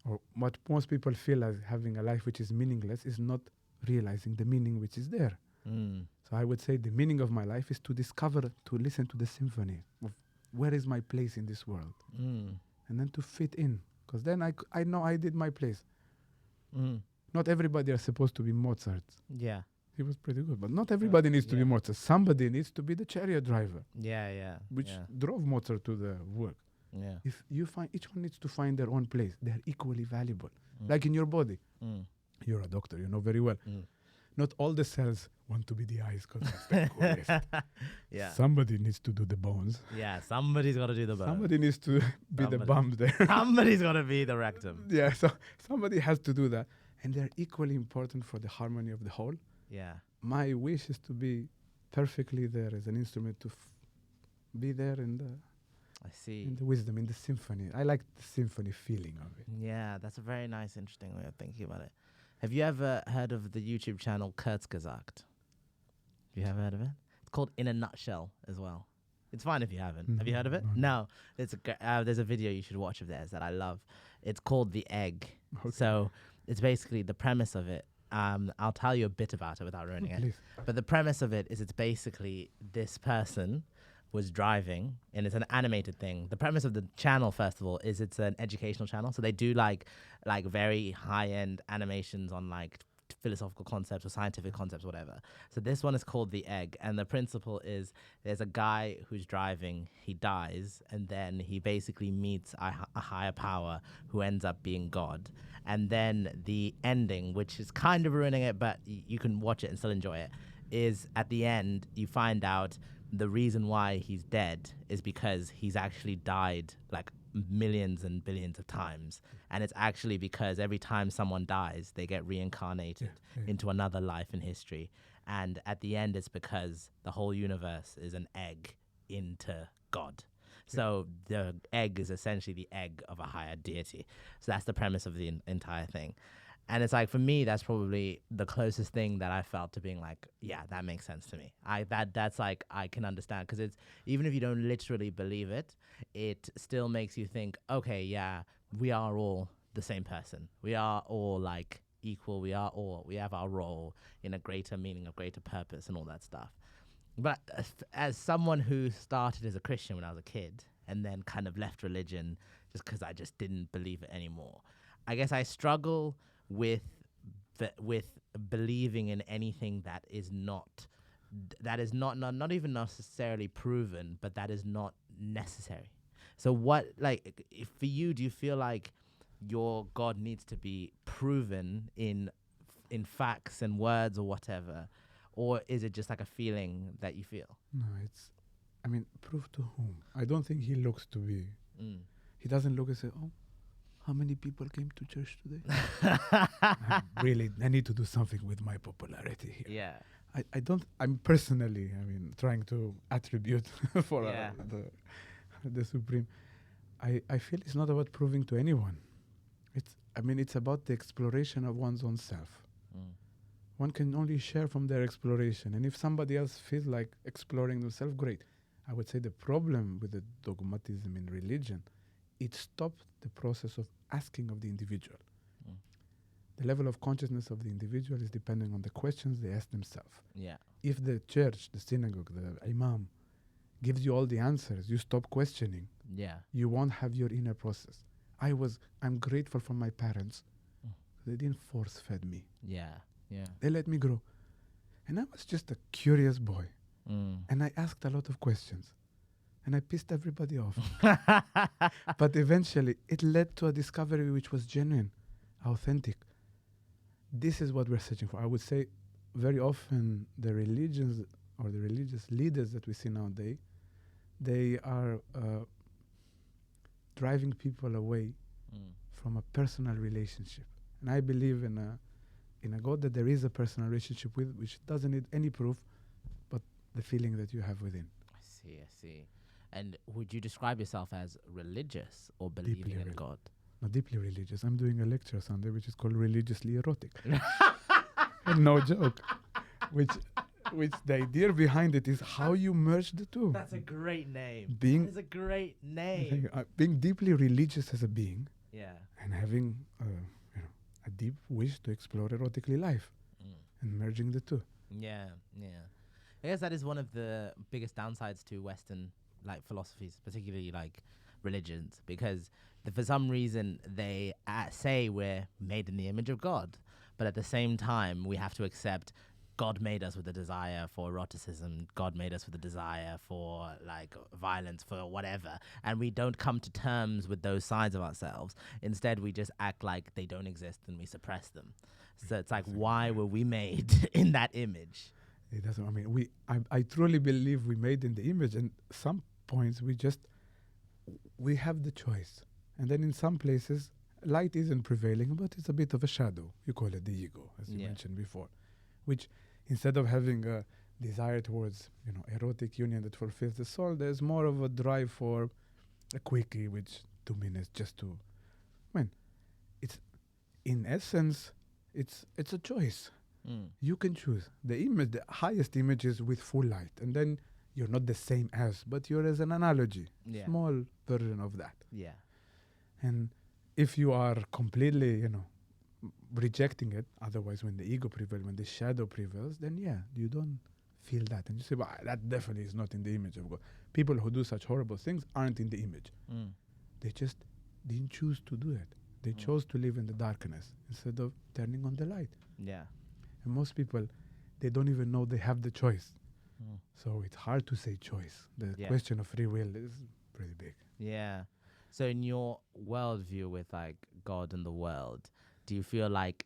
or what most people feel as having a life which is meaningless, is not realizing the meaning which is there. So I would say the meaning of my life is to discover, to listen to the symphony of where is my place in this world, and then to fit in. Because then I know I did my place. Not everybody are supposed to be Mozart. Yeah. He was pretty good, but not everybody needs to be Mozart. Somebody needs to be the chariot driver. Which drove Mozart to the work. Yeah. If you find, each one needs to find their own place. They're equally valuable. Like in your body. You're a doctor, you know very well. Not all the cells want to be the eyes because that's the coolest. Somebody needs to do the bones. Yeah, somebody's got to do the bones. Somebody needs to be the bum there. Somebody's got to be the rectum. Yeah, so somebody has to do that. And they're equally important for the harmony of the whole. Yeah. My wish is to be perfectly there as an instrument, to be there in the... I see. In the wisdom, in the symphony. I like the symphony feeling of it. Yeah, that's a very nice, interesting way of thinking about it. Have you ever heard of the YouTube channel Kurzegesagt? You ever heard of it? It's called In a Nutshell as well. It's fine if you haven't. Have you heard of it? No. It's there's a video you should watch of theirs that I love. It's called The Egg. Okay. So it's basically the premise of it. I'll tell you a bit about it without ruining it. But the premise of it is it's basically this person was driving, and it's an animated thing. The premise of the channel, first of all, is it's an educational channel. So they do like very high-end animations on like philosophical concepts or scientific concepts, whatever. So this one is called The Egg, and the principle is there's a guy who's driving, he dies, and then he basically meets a higher power who ends up being God. And then the ending, which is kind of ruining it, but you can watch it and still enjoy it, is at the end you find out the reason why he's dead is because he's actually died like millions and billions of times. And it's actually because every time someone dies, they get reincarnated into another life in history. And at the end, it's because the whole universe is an egg into God. So the egg is essentially the egg of a higher deity. So that's the premise of the entire thing. And it's like, for me, that's probably the closest thing that I felt to being like, yeah, that makes sense to me. That's like, I can understand, because it's, even if you don't literally believe it, it still makes you think, okay, yeah, we are all the same person. We are all like equal. We have our role in a greater meaning, a greater purpose, and all that stuff. But as someone who started as a Christian when I was a kid and then kind of left religion just because I just didn't believe it anymore, I guess I struggle with believing in anything that is not even necessarily proven, but that is not necessary. So what, like, for you, do you feel like your God needs to be proven in facts and words or whatever, or is it just like a feeling that you feel? No, prove to whom? I don't think he looks to be. He doesn't look and say, oh, how many people came to church today? I need to do something with my popularity here. Yeah. I'm personally, trying to attribute for the Supreme. I feel it's not about proving to anyone. It's about the exploration of one's own self. One can only share from their exploration. And if somebody else feels like exploring themselves, great. I would say the problem with the dogmatism in religion, it stopped the process of asking of the individual. The level of consciousness of the individual is depending on the questions they ask themselves. Yeah. If the church, the synagogue, the imam gives you all the answers, you stop questioning. Yeah. You won't have your inner process. I'm grateful for my parents. They didn't force-fed me. Yeah. Yeah. They let me grow. And I was just a curious boy. And I asked a lot of questions. And I pissed everybody off. But eventually, it led to a discovery which was genuine, authentic. This is what we're searching for. I would say very often the religions or the religious leaders that we see nowadays, they are driving people away from a personal relationship. And I believe in a God that there is a personal relationship with, which doesn't need any proof, but the feeling that you have within. I see. And would you describe yourself as religious or believing in God? Not deeply religious. I'm doing a lecture Sunday which is called Religiously Erotic. No joke. Which which the idea behind it is how you merge the two. That's a great name. Being, that is a great name. being deeply religious as a being, Yeah. and having a deep wish to explore erotically life, and merging the two. Yeah, yeah. I guess that is one of the biggest downsides to Western like philosophies, particularly like religions, because for some reason they say we're made in the image of God, but at the same time we have to accept God made us with a desire for eroticism. God made us with a desire for like violence, for whatever. And we don't come to terms with those sides of ourselves. Instead, we just act like they don't exist and we suppress them. So it's like, why were we made in that image? It doesn't. I mean, I truly believe we made in the image, and some points we have the choice. And then in some places, light isn't prevailing, but it's a bit of a shadow. You call it the ego, as you mentioned before, which instead of having a desire towards, erotic union that fulfills the soul, there's more of a drive for a quickie, which 2 minutes just to, it's, in essence, it's a choice. You can choose. The highest image is with full light, and then you're not the same as, but you're as an analogy, small version of that. Yeah. And if you are completely, rejecting it, otherwise when the ego prevails, when the shadow prevails, then you don't feel that. And you say, well, that definitely is not in the image of God. People who do such horrible things aren't in the image. They just didn't choose to do it. They chose to live in the darkness instead of turning on the light. Yeah. And most people, they don't even know they have the choice. So it's hard to say choice. The question of free will is pretty big. Yeah. So in your worldview with like God and the world, do you feel like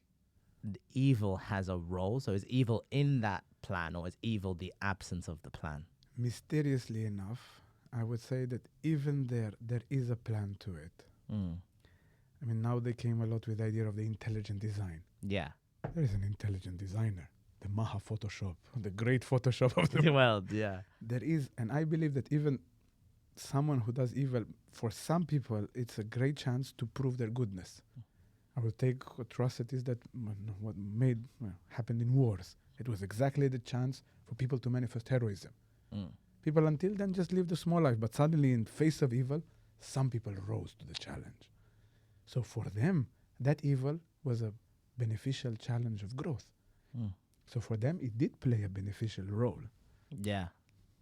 evil has a role? So is evil in that plan, or is evil the absence of the plan? Mysteriously enough, I would say that even there is a plan to it. I mean, now they came a lot with the idea of the intelligent design. Yeah. There is an intelligent designer, the Maha Photoshop, the great Photoshop of the world. Yeah. There is, and I believe that even someone who does evil, for some people, it's a great chance to prove their goodness. I will take atrocities that happened in wars. It was exactly the chance for people to manifest heroism. People until then just lived a small life, but suddenly in face of evil, some people rose to the challenge. So for them, that evil was a beneficial challenge of growth. So for them, it did play a beneficial role. Yeah.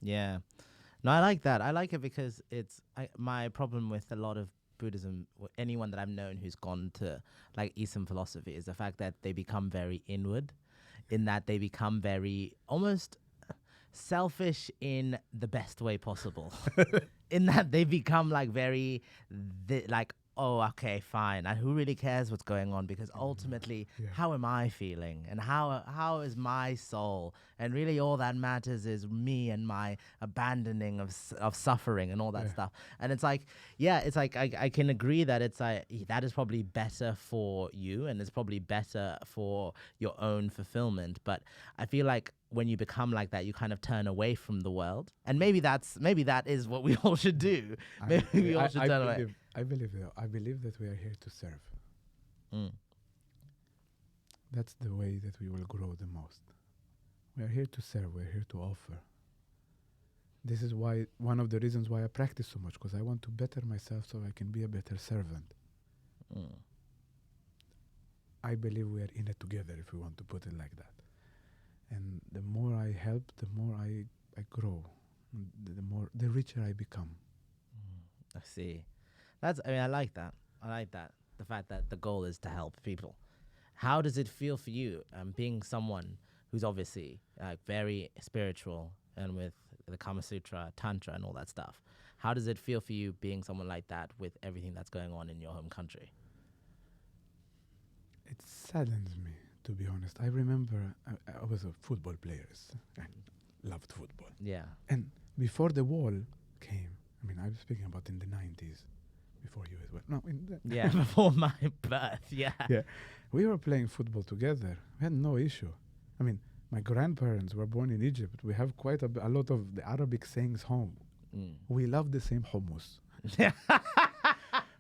Yeah. No, I like that. I like it because it's my problem with a lot of Buddhism, anyone that I've known who's gone to like Eastern philosophy, is the fact that they become very inward, in that they become very almost selfish in the best way possible. In that they become like very oh, okay, fine. And who really cares what's going on? Because ultimately, how am I feeling? And how is my soul? And really all that matters is me and my abandoning of suffering and all that stuff. And it's like, I can agree that it's like, that is probably better for you and it's probably better for your own fulfillment. But I feel like when you become like that, you kind of turn away from the world. And maybe that is what we all should do. Maybe we all should turn away. I believe that we are here to serve. That's the way that we will grow the most. We are here to serve. We're here to offer. This is why one of the reasons why I practice so much, because I want to better myself so I can be a better servant. I believe we are in it together, if we want to put it like that. And the more I help, the more I grow, the richer I become. I see. I like that. The fact that the goal is to help people. How does it feel for you, being someone who's obviously very spiritual and with the Kama Sutra, Tantra, and all that stuff? How does it feel for you being someone like that with everything that's going on in your home country? It saddens me, to be honest. I remember I was a football player. I loved football. Yeah. And before the wall came, I'm speaking about in the 90s, before you as well. No, before my birth, yeah. Yeah. We were playing football together. We had no issue. My grandparents were born in Egypt. We have quite a lot of the Arabic sayings home. We love the same hummus.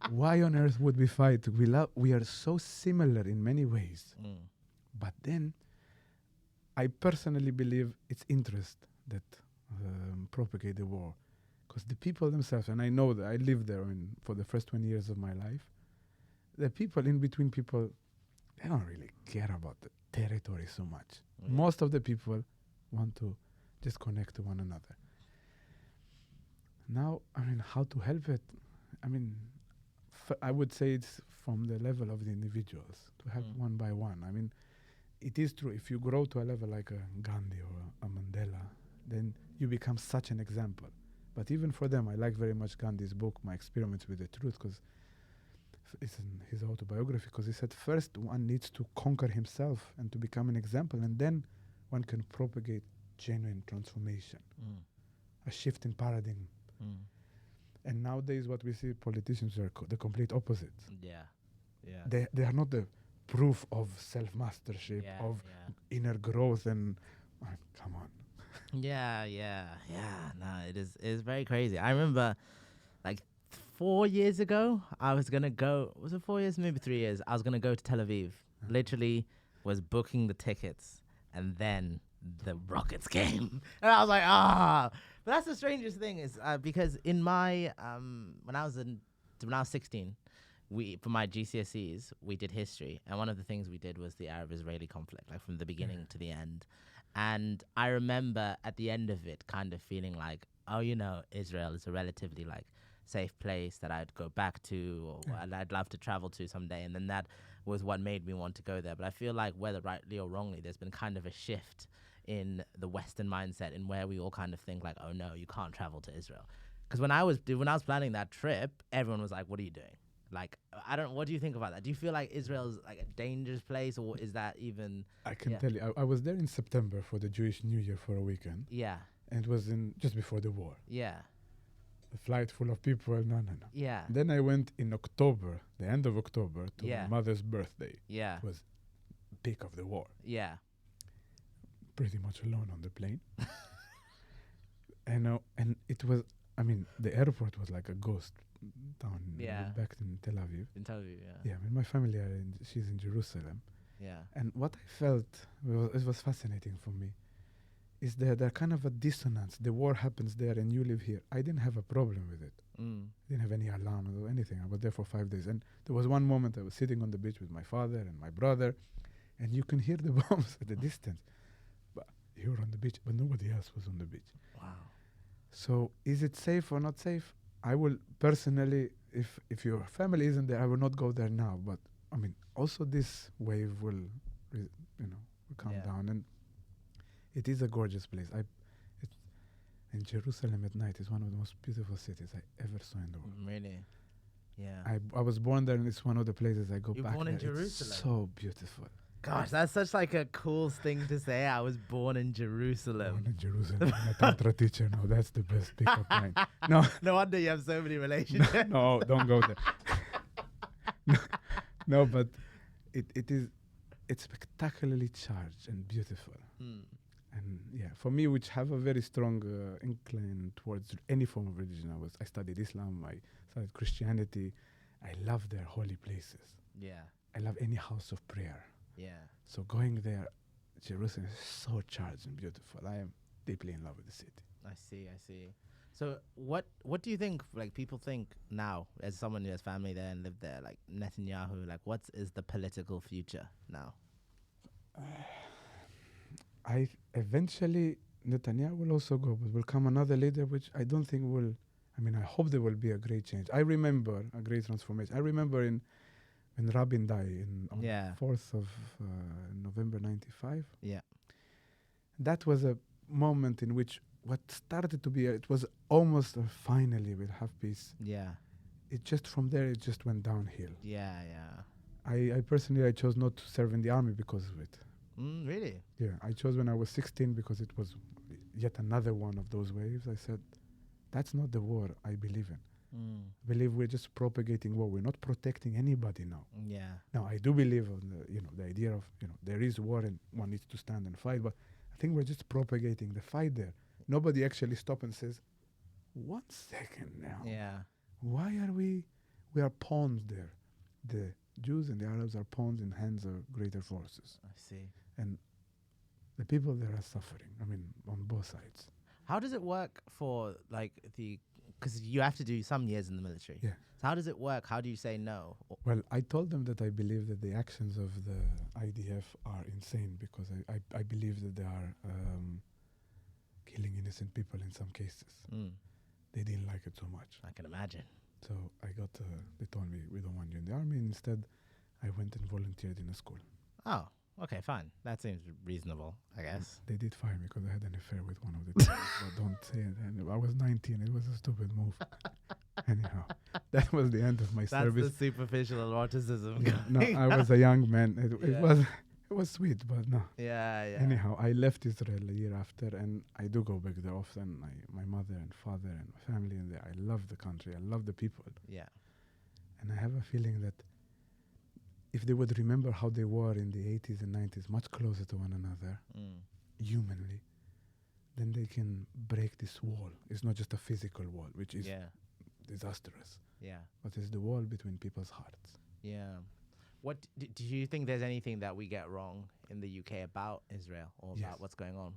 Why on earth would we fight? We are so similar in many ways. But then I personally believe it's interest that propagate the war. Because the people themselves, and I know that I lived there for the first 20 years of my life, the people in between people, they don't really care about the territory so much. Yeah. Most of the people want to just connect to one another. Now, I mean, how to help it? I mean, I would say it's from the level of the individuals to help one by one. I mean, it is true, if you grow to a level like a Gandhi or a Mandela, then you become such an example. But even for them, I like very much Gandhi's book, My Experiments with the Truth, because it's in his autobiography, because he said first one needs to conquer himself and to become an example, and then one can propagate genuine transformation, a shift in paradigm. And nowadays what we see, politicians are the complete opposite. Yeah. They are not the proof of self-mastership, of inner growth, and come on. Yeah. No, it is very crazy. I remember, like 4 years ago, I was gonna go. Was it 4 years? Maybe 3 years. I was gonna go to Tel Aviv. Literally, was booking the tickets, and then the rockets came, and I was like, ah. But that's the strangest thing is because in my when I was 16, for my GCSEs we did history, and one of the things we did was the Arab-Israeli conflict, like from the beginning to the end. And I remember at the end of it kind of feeling like, oh, Israel is a relatively like safe place that I'd go back to, or I'd love to travel to someday. And then that was what made me want to go there. But I feel like, whether rightly or wrongly, there's been kind of a shift in the Western mindset, in where we all kind of think like, oh no, you can't travel to Israel. Because when I was planning that trip, everyone was like, what are you doing? Like, what do you think about that? Do you feel like Israel's like a dangerous place, or is that even... I can tell you, I was there in September for the Jewish New Year for a weekend. Yeah. And it was just before the war. Yeah. A flight full of people, no. Yeah. Then I went in October, the end of October, to my mother's birthday. Yeah. It was peak of the war. Yeah. Pretty much alone on the plane. And it was, I mean, the airport was like a ghost town back in Tel Aviv. In Tel Aviv, Yeah, I mean, my family she's in Jerusalem. Yeah. And what I felt, it was fascinating for me, is there kind of a dissonance. The war happens there and you live here. I didn't have a problem with it. Didn't have any alarm or anything. I was there for 5 days. And there was one moment I was sitting on the beach with my father and my brother, and you can hear the bombs at the distance. But you're on the beach, but nobody else was on the beach. Wow. So is it safe or not safe? I will personally, if your family isn't there, I will not go there now. But I mean, also this wave will calm down, and it is a gorgeous place. In Jerusalem at night is one of the most beautiful cities I ever saw in the world. Really? Yeah. I was born there, and it's one of the places I go You're back. born in there. Jerusalem? It's so beautiful. Gosh, that's such like a cool thing to say. I was born in Jerusalem. Born in Jerusalem. I'm a Tantra teacher. No, that's the best pickup line. No. No wonder you have so many relationships. No, don't go there. No, but it's spectacularly charged and beautiful. And yeah, for me, which have a very strong incline towards any form of religion. I studied Islam, I studied Christianity. I love their holy places. Yeah. I love any house of prayer. Yeah. So going there, Jerusalem is so charged and beautiful. I am deeply in love with the city. I see. So what do you think, like, people think now, as someone who has family there and lived there, like Netanyahu, like what is the political future now? Eventually Netanyahu will also go, but will come another leader, which I don't think will, I hope there will be a great change. I remember a great transformation. I remember when Rabin died on 4th of November 95. Yeah. That was a moment in which what started to be, it was almost finally we'll have peace. Yeah. It just, from there, it just went downhill. Yeah. I personally, I chose not to serve in the army because of it. Really? Yeah, I chose when I was 16 because it was yet another one of those waves. I said, that's not the war I believe in. I believe we're just propagating war. We're not protecting anybody now. Yeah. Now, I do believe on the idea of, there is war and one needs to stand and fight, but I think we're just propagating the fight there. Nobody actually stops and says, 1 second now. Yeah. Why are we are pawns there. The Jews and the Arabs are pawns in hands of greater forces. I see. And the people there are suffering. I mean, on both sides. How does it work for like because you have to do some years in the military. Yeah. So how does it work? How do you say no? Well, I told them that I believe that the actions of the IDF are insane because I believe that they are killing innocent people in some cases. They didn't like it so much. I can imagine. So they told me, we don't want you in the army. Instead, I went and volunteered in a school. Oh, okay, fine. That seems reasonable, I guess. They did fire me because I had an affair with one of the teachers, but don't say it. And I was 19. It was a stupid move. Anyhow, that was the end of my service. That's the superficial eroticism. Yeah, no, I was a young man. It was sweet, but no. Yeah. Anyhow, I left Israel a year after, and I do go back there often. My mother and father and my family in there. I love the country. I love the people. Yeah. And I have a feeling that if they would remember how they were in the 80s and 90s, much closer to one another, humanly, then they can break this wall. It's not just a physical wall, which is disastrous. Yeah. But it's the wall between people's hearts. Yeah. What do you think there's anything that we get wrong in the UK about Israel or about what's going on?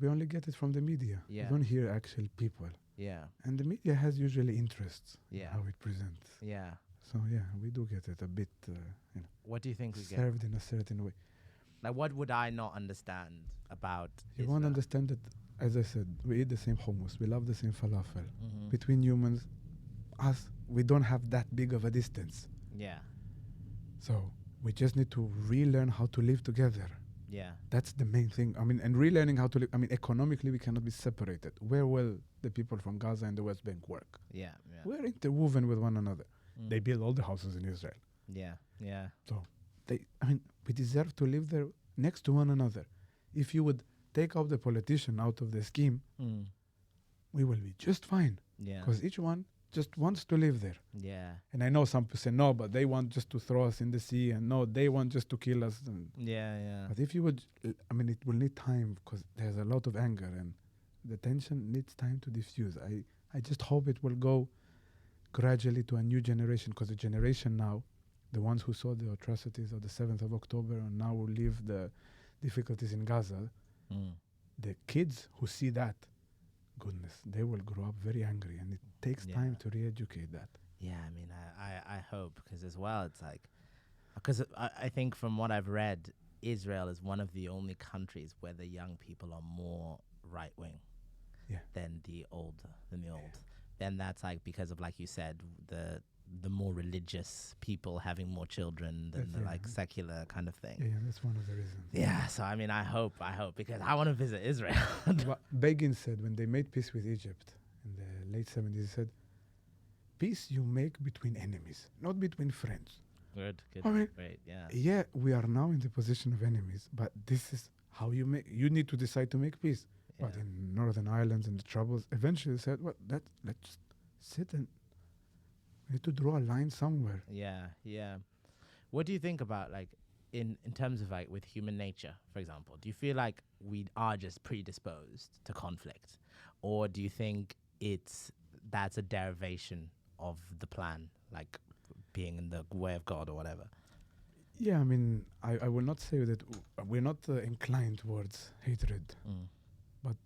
We only get it from the media. Yeah. We don't hear actual people. Yeah. And the media has usually interests in Yeah. how it presents. Yeah. So yeah, we do get it a bit, What do you think we get? served in a certain way. Like, what would I not understand about You Israel? won't understand that, as I said, we eat the same hummus, we love the same falafel. Mhm. Between humans, us, we don't have that big of a distance. Yeah. So we just need to relearn how to live together. Yeah. That's the main thing. I mean, and relearning how to live. I mean, economically, we cannot be separated. Where will the people from Gaza and the West Bank work? Yeah. We're interwoven with one another. Mm. They build all the houses in Israel. Yeah. Yeah. So we deserve to live there next to one another. If you would take out the politician out of the scheme, we will be just fine. Yeah. Because each one just wants to live there. Yeah. And I know some people say, no, but they want just to throw us in the sea, and no, they want just to kill us. And Yeah. but if you would, it will need time because there's a lot of anger and the tension needs time to diffuse. I just hope it will go gradually to a new generation, because the generation now, the ones who saw the atrocities of the 7th of October and now will live the difficulties in Gaza, the kids who see that, goodness, they will grow up very angry, and it takes time to re-educate that. Yeah, I mean, I hope, because as well, it's like, because I think from what I've read, Israel is one of the only countries where the young people are more right-wing than the old. Then that's like because of, like you said, the more religious people having more children than the like secular kind of thing. Yeah, that's one of the reasons. Yeah, so I mean, I hope, because I want to visit Israel. What Begin said when they made peace with Egypt in the late 70s, he said, peace you make between enemies, not between friends. Good, I mean, great, yeah. Yeah, we are now in the position of enemies, but this is how you need to decide to make peace. Yeah. But in Northern Ireland and the Troubles, eventually said, well, let's just sit and we need to draw a line somewhere. Yeah. What do you think about, like, in terms of, like, with human nature, for example? Do you feel like we are just predisposed to conflict? Or do you think that's a derivation of the plan, like being in the way of God or whatever? Yeah, I mean, I will not say that we're not inclined towards hatred. But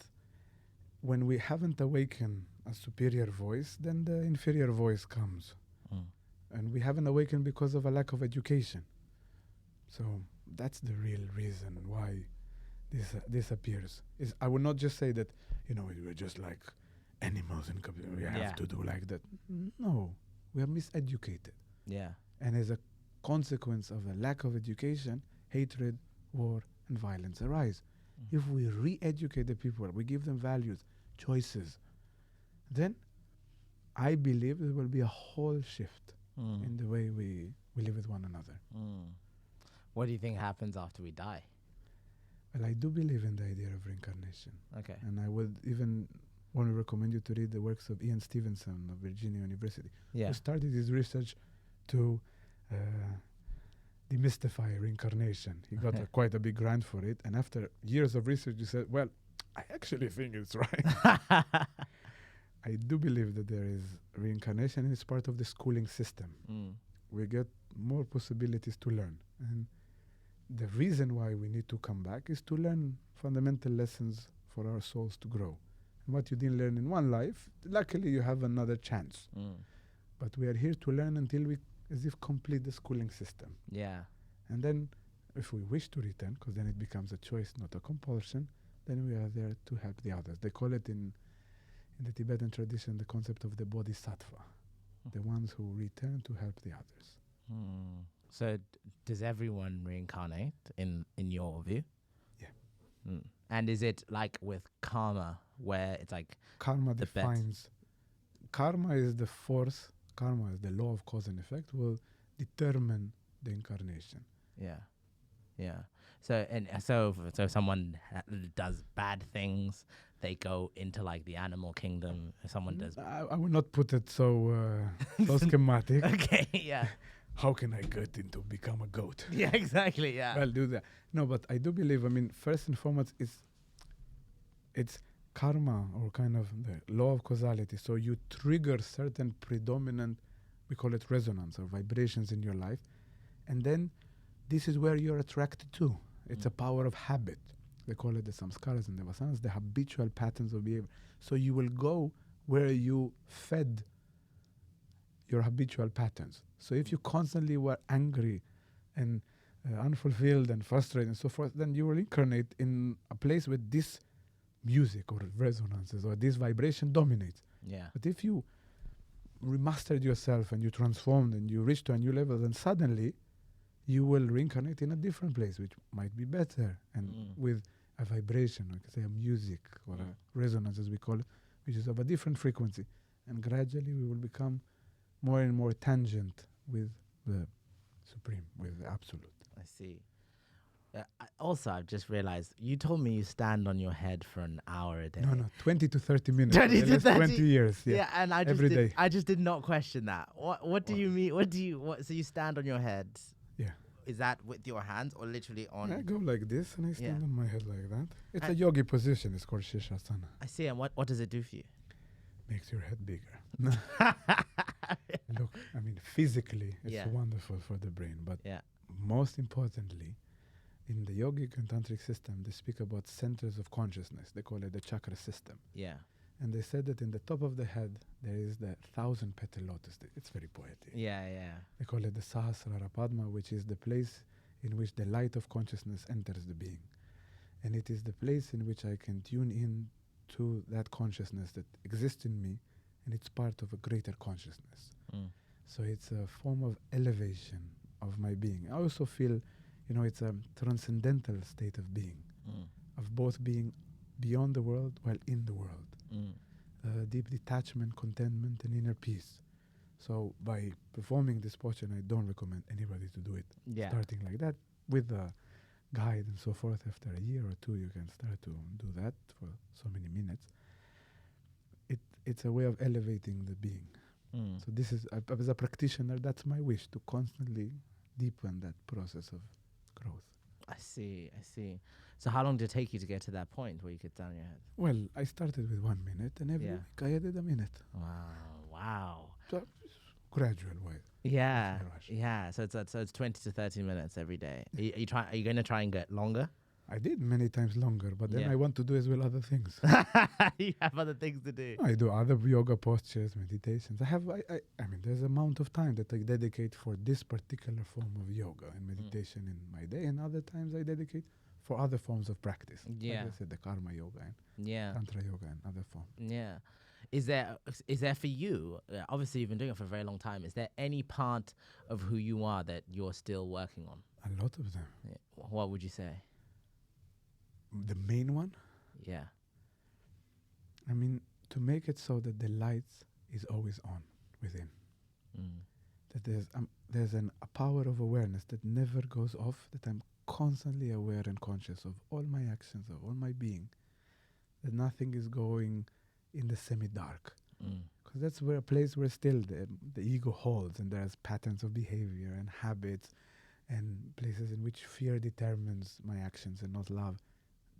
when we haven't awakened a superior voice, then the inferior voice comes. And we haven't awakened because of a lack of education. So that's the real reason why this appears. I would not just say that, we're just like animals and we have to do like that. No, we are miseducated. Yeah. And as a consequence of a lack of education, hatred, war, and violence arise. If we re-educate the people, we give them values, choices, then I believe there will be a whole shift in the way we live with one another. What do you think happens after we die? Well, I do believe in the idea of reincarnation. Okay. And I would even want to recommend you to read the works of Ian Stevenson of Virginia University, who started his research to demystify reincarnation. He got quite a big grant for it, and after years of research, he said, well, I actually think it's right. I do believe that there is reincarnation, and it's part of the schooling system. We get more possibilities to learn. And the reason why we need to come back is to learn fundamental lessons for our souls to grow. And what you didn't learn in one life, luckily you have another chance. But we are here to learn until we, as if, complete the schooling system. Yeah. And then, if we wish to return, because then it becomes a choice, not a compulsion, then we are there to help the others. They call it in the Tibetan tradition the concept of the bodhisattva, the ones who return to help the others. So does everyone reincarnate in your view? Yeah. And is it like with karma, where it's like karma defines? Karma is the force. Karma is the law of cause and effect. Will determine the incarnation. Yeah. Yeah. So someone does bad things, they go into like the animal kingdom. If someone does, I will not put it so schematic. Okay. Yeah. How can I get into become a goat? Yeah. Exactly. Yeah. I'll do that. No, but I do believe. I mean, first and foremost, it's karma, or kind of the law of causality. So you trigger certain predominant, we call it resonance or vibrations in your life, and then this is where you're attracted to. It's a power of habit. They call it the samskaras and the vasanas, the habitual patterns of behavior. So you will go where you fed your habitual patterns. So if you constantly were angry and unfulfilled and frustrated and so forth, then you will incarnate in a place where this music or resonances or this vibration dominates. Yeah. But if you remastered yourself and you transformed and you reached to a new level, then suddenly you will reincarnate in a different place, which might be better and with a vibration, like say a music or a resonance, as we call it, which is of a different frequency. And gradually we will become more and more tangent with the Supreme, with the Absolute. I see. Also, I've just realized you told me you stand on your head for an hour a day. No, 20 to 30 minutes. 20 to 30 20 years. Yeah, and I just every day. I just did not question that. What do you mean? So you stand on your head? Yeah. Is that with your hands or literally on? I go like this and I stand on my head like that. It's a And yogi position. It's called Shirshasana. I see. And what does it do for you? Makes your head bigger. Look, I mean, physically, it's wonderful for the brain. But most importantly, in the yogic and tantric system, they speak about centers of consciousness. They call it the chakra system. Yeah. And they said that in the top of the head, there is the 1,000-petal lotus. It's very poetic. Yeah, yeah. They call it the Sahasrara Padma, which is the place in which the light of consciousness enters the being. And it is the place in which I can tune in to that consciousness that exists in me, and it's part of a greater consciousness. So it's a form of elevation of my being. I also feel, it's a transcendental state of being, of both being beyond the world while in the world. Deep detachment, contentment, and inner peace. So by performing this posture, and I don't recommend anybody to do it starting like that, with a guide and so forth. After a year or two, you can start to do that for so many minutes. It's a way of elevating the being. So this is, as a practitioner, that's my wish, to constantly deepen that process of growth. I see. So how long did it take you to get to that point where you could stand on your head? Well, I started with 1 minute, and every week I added a minute. Wow. So gradual way. Yeah. So it's 20 to 30 minutes every day. Are you going to try and get longer? I did many times longer, but then I want to do as well other things. You have other things to do. I do other yoga postures, meditations. I mean, there's an amount of time that I dedicate for this particular form of yoga and meditation in my day, and other times I dedicate for other forms of practice. Yeah. Like I said, the karma yoga and tantra yoga and other forms. Yeah. Is there for you, obviously you've been doing it for a very long time, is there any part of who you are that you're still working on? A lot of them. Yeah. What would you say? The main one? Yeah. I mean, to make it so that the light is always on within. That there's a power of awareness that never goes off, that I'm constantly aware and conscious of all my actions, of all my being, that nothing is going in the semi-dark. Because that's where a place where still the ego holds, and there's patterns of behavior and habits and places in which fear determines my actions and not love.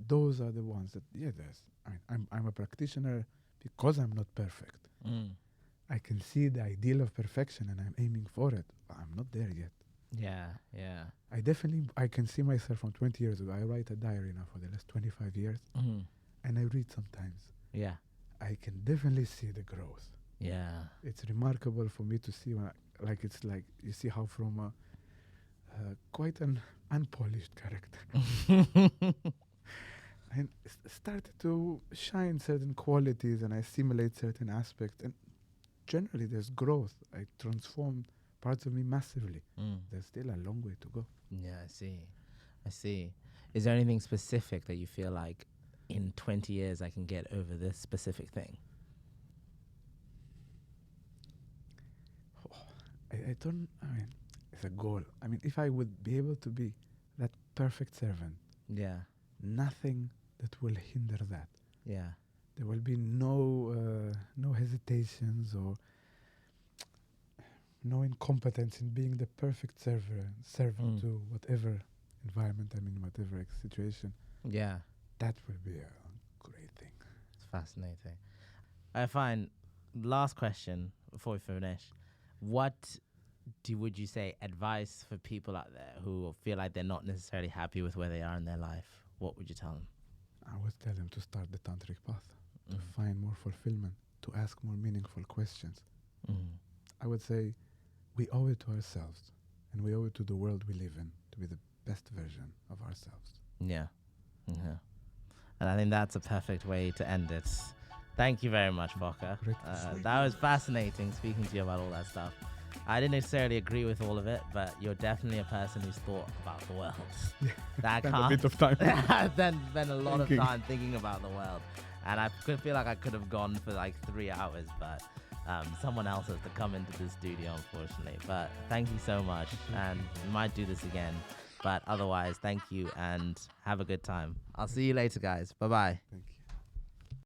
Those are the ones that, I'm a practitioner because I'm not perfect. I can see the ideal of perfection and I'm aiming for it. I'm not there yet. Yeah, yeah. I can see myself from 20 years ago. I write a diary now for the last 25 years, and I read sometimes. Yeah. I can definitely see the growth. Yeah. It's remarkable for me to see, it's like you see how from a quite an unpolished character, and started to shine certain qualities, and I assimilate certain aspects, and generally there's growth. I transformed parts of me massively. There's still a long way to go. Yeah, I see. Is there anything specific that you feel like in 20 years I can get over this specific thing? I mean, it's a goal. I mean, if I would be able to be that perfect servant, Yeah. nothing that will hinder that. Yeah. There will be no hesitations or no incompetence in being the perfect servant to whatever environment I'm in, whatever situation. Yeah. That will be a great thing. It's fascinating. I find, last question before we finish, what would you say advice for people out there who feel like they're not necessarily happy with where they are in their life? What would you tell them? I would tell them to start the tantric path, to find more fulfillment, to ask more meaningful questions. I would say we owe it to ourselves, and we owe it to the world we live in to be the best version of ourselves. Yeah. Yeah. And I think that's a perfect way to end it. Thank you very much, Foca. That was fascinating speaking to you about all that stuff. I didn't necessarily agree with all of it, but you're definitely a person who's thought about the world. Yeah, that spent a bit of time. Then spent a lot of time thinking about the world. And I feel like I could have gone for like 3 hours, but someone else has to come into the studio, unfortunately. But thank you so much, and we might do this again. But otherwise, thank you, and have a good time. I'll see you later, guys. Bye-bye. Thank you.